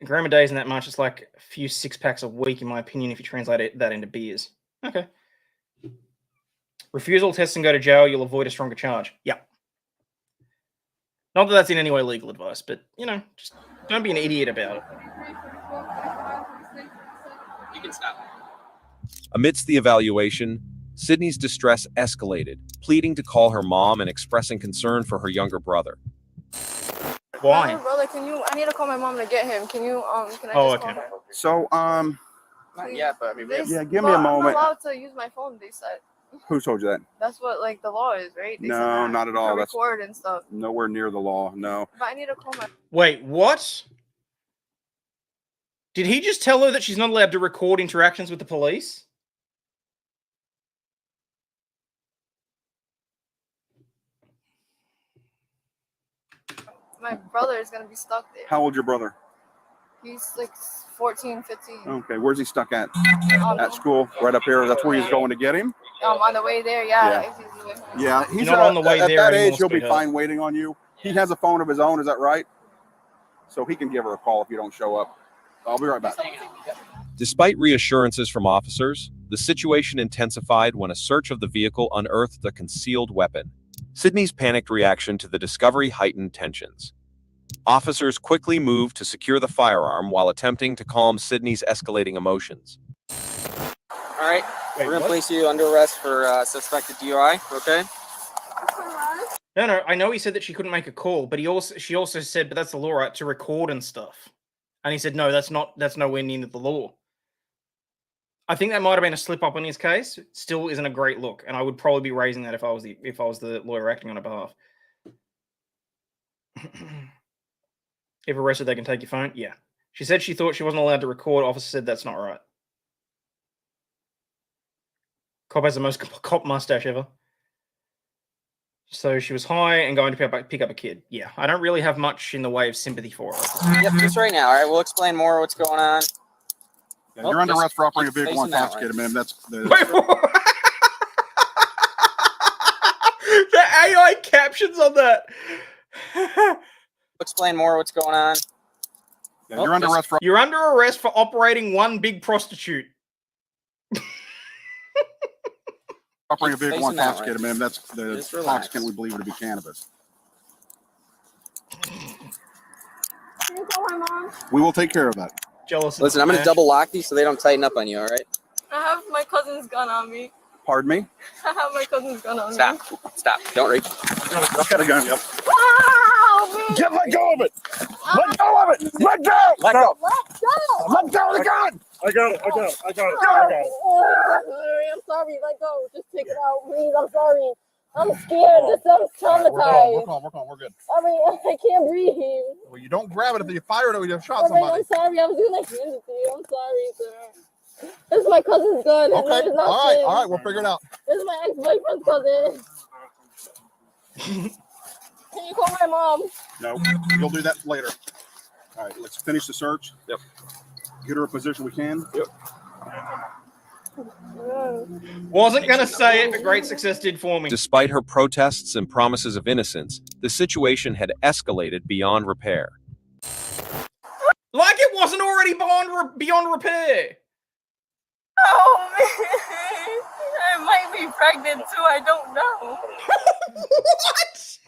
a day isn't that much. It's like a few 6-packs a week, in my opinion, if you translate that into beers. Okay. Refusal tests and go to jail, you'll avoid a stronger charge. Yeah. Not that that's in any way legal advice, but, just don't be an idiot about it.
You can stop. Amidst the evaluation, Sydney's distress escalated, pleading to call her mom and expressing concern for her younger brother.
Why?
Brother, I need to call my mom to get him. Can I just call her?
So,
Not
yet, but I mean, yeah, give me a moment.
I'm allowed to use my phone, they said.
Who told you that?
That's what, the law is, right? They said
No,
that
not at all.
to
That's
record and stuff.
nowhere near the law. No.
But I need to call my...
Wait, what? Did he just tell her that she's not allowed to record interactions with the police?
My brother is going to be stuck there.
How old's your brother?
He's 14, 15.
Okay, where's he stuck at? At school, right up here. That's where he's going to get him.
On the way there, yeah.
Yeah, he's
not on the way
at
there.
At that age, he'll be fine waiting on you. He has a phone of his own. Is that right? So he can give her a call if you don't show up. I'll be right back.
Despite reassurances from officers, the situation intensified when a search of the vehicle unearthed a concealed weapon. Sydney's panicked reaction to the discovery heightened tensions. Officers quickly moved to secure the firearm while attempting to calm Sydney's escalating emotions.
All right, we're going to place you under arrest for suspected DUI, okay?
No, I know he said that she couldn't make a call, but she also said, but that's the law, right, to record and stuff. And he said, no, that's nowhere near the law. I think that might have been a slip up in his case. Still isn't a great look, and I would probably be raising that if I was the lawyer acting on her behalf. If arrested, they can take your phone. Yeah, she said she thought she wasn't allowed to record. Officer said that's not right. Cop has the most cop mustache ever. So she was high and going to pick up a kid. Yeah, I don't really have much in the way of sympathy for her.
Yep, just right now. All right, we'll explain more what's going on.
Yeah, you're under arrest for operating a vehicle intoxicated, man. That's the...
The AI captions on that.
Explain more what's going on.
Yeah, you're under
arrest for operating one big prostitute.
Operating a vehicle intoxicated, man. That's the toxicant we believe to be cannabis.
Can you call my mom?
We will take care of that.
Jealous.
Listen, I'm going to double lock these so they don't tighten up on you, all right?
I have my cousin's gun on me.
Pardon me?
I have my cousin's gun on me.
Stop. Don't reach.
I've got a gun, yep.
Wow, man.
Get let go of it! Let go of it! Let go!
Let go.
Let go of the gun! I got it.
I'm sorry. Let go. Just take it out, please. I'm sorry. I'm scared. This sounds traumatized.
We're calm. We're good.
I mean, I can't breathe.
Well, you don't grab it if you fire it or you shot
I mean,
somebody.
I'm sorry. I was doing like this to you. I'm sorry, sir. This is my cousin's gun. His
Okay.
name is not
All
Tim.
right. We'll figure it out.
This is my ex-boyfriend's cousin. Can you call my mom?
No, you'll do that later. All right. Let's finish the search.
Yep.
Get her a position we can.
Yep.
Wasn't going to say it, but great success did for me.
Despite her protests and promises of innocence, the situation had escalated beyond repair.
Like it wasn't already beyond repair.
Oh, man. I might be pregnant, too. I don't know.
What?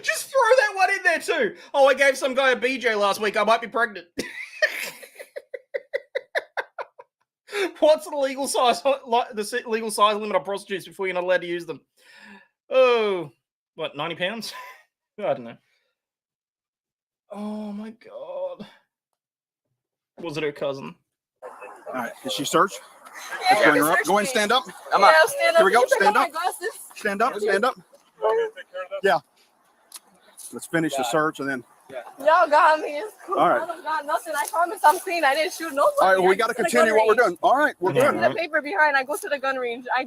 just throw that one in there too. Oh, I gave some guy a BJ last week. I might be pregnant. What's the legal size limit on prostitutes before you're not allowed to use them? Oh, what, 90 pounds? I don't know. Oh my god. Was it her cousin?
All right. Is she searched?
Yeah,
Let's bring her up. Go ahead and stand up.
I'm up. Stand up.
Here we go.
Can you pick
Stand
my
up.
glasses?
Stand up. Stand up. Yeah. Let's finish the search and then.
Y'all got me. It's cool.
All right.
I don't got nothing. I promise I'm clean. I didn't shoot nobody.
All right. Well, we
I
got to
go the
continue
gun
what we're
range.
doing. All right. We're
Give
good.
me the paper behind. I go to the gun range. I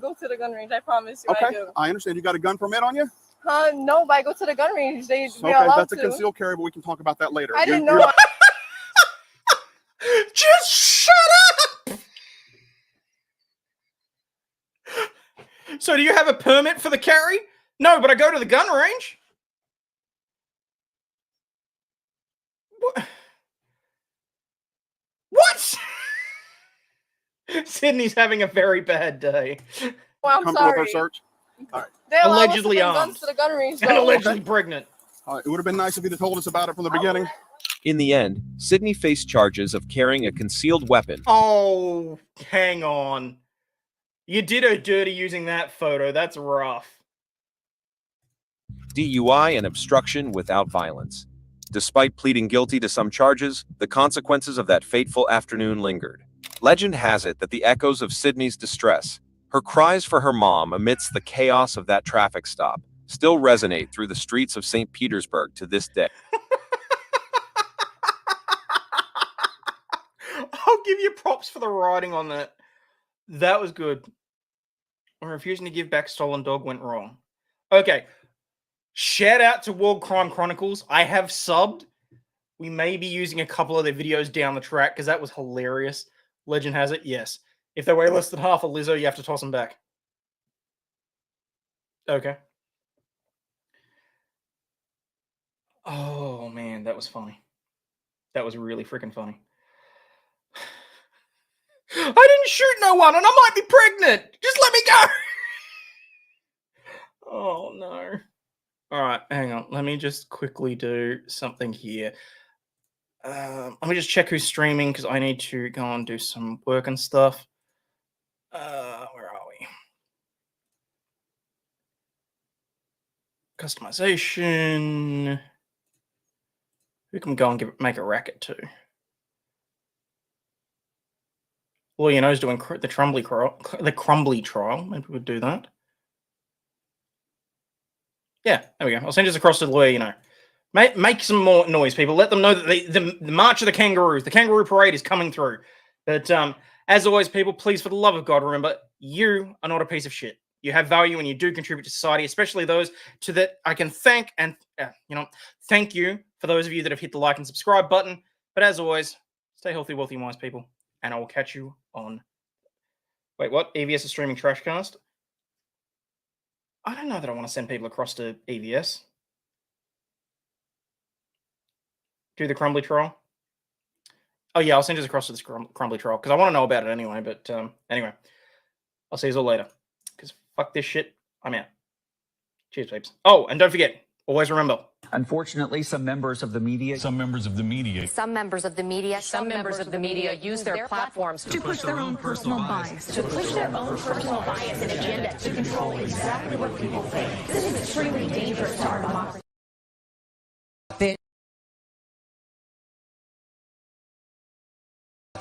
promise you. I
Okay.
do.
I understand. You got a gun permit on you?
No, but I go to the gun range. They
Okay.
allowed
That's a
to.
concealed carry, but we can talk about that later.
I didn't know.
Just shut up! So do you have a permit for the carry? No, but I go to the gun range. What? Sydney's having a very bad day.
Well, I'm
Comfortable with our
sorry.
search? All right.
They allow us to
Allegedly
bring
armed.
guns to the gun range.
And
though.
allegedly pregnant.
All right. It would have been nice if you'd have told us about it from the beginning.
In the end, Sydney faced charges of carrying a concealed weapon.
Oh, hang on. You did her dirty using that photo. That's rough.
DUI and obstruction without violence. Despite pleading guilty to some charges, the consequences of that fateful afternoon lingered. Legend has it that the echoes of Sydney's distress, her cries for her mom amidst the chaos of that traffic stop, still resonate through the streets of St. Petersburg to this day.
I'll give you props for the writing on that. That was good. When refusing to give back stolen dog went wrong. Okay. Shout out to World Crime Chronicles. I have subbed. We may be using a couple of their videos down the track because that was hilarious. Legend has it, yes. If they weigh less than half a Lizzo, you have to toss them back. Okay. Oh, man, that was funny. That was really freaking funny. I didn't shoot no one, and I might be pregnant. Just let me go. Oh, no. All right, hang on. Let me just quickly do something here. Let me just check who's streaming because I need to go and do some work and stuff. Where are we? Customization. Who can go and make a racket to? Well, you know, who's doing the Crumbly trial. Maybe we'll do that. Yeah, there we go. I'll send this across to the lawyer, you know. Make some more noise, people. Let them know that the March of the Kangaroos, the Kangaroo Parade is coming through. But as always, people, please, for the love of God, remember, you are not a piece of shit. You have value and you do contribute to society, especially those to that I can thank and, thank you for those of you that have hit the like and subscribe button. But as always, stay healthy, wealthy, and wise, people. And I will catch you on... Wait, what? EVS is streaming Trashcast? I don't know that I want to send people across to EVS. Do the Crumbly trial. Oh, yeah, I'll send you across to this Crumbly trial because I want to know about it anyway. But anyway, I'll see you all later because fuck this shit. I'm out. Cheers, peeps. Oh, and don't forget, always remember,
Unfortunately, some members of the media
use their platforms to push their own personal bias, and agenda to control exactly what people think. This is extremely dangerous to our democracy.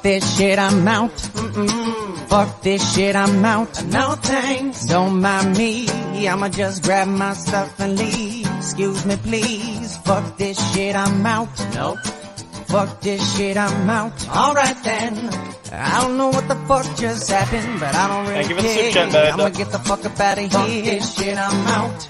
This shit, I'm out. Fuck this shit, I'm out. No thanks. Don't mind me. I'ma just grab my stuff and leave. Excuse me, please. Fuck this shit, I'm out. Nope. Fuck this shit, I'm out. Alright then. I don't know what the fuck just happened, but I don't really care. I'ma get the fuck up out of here. Fuck this shit, I'm out.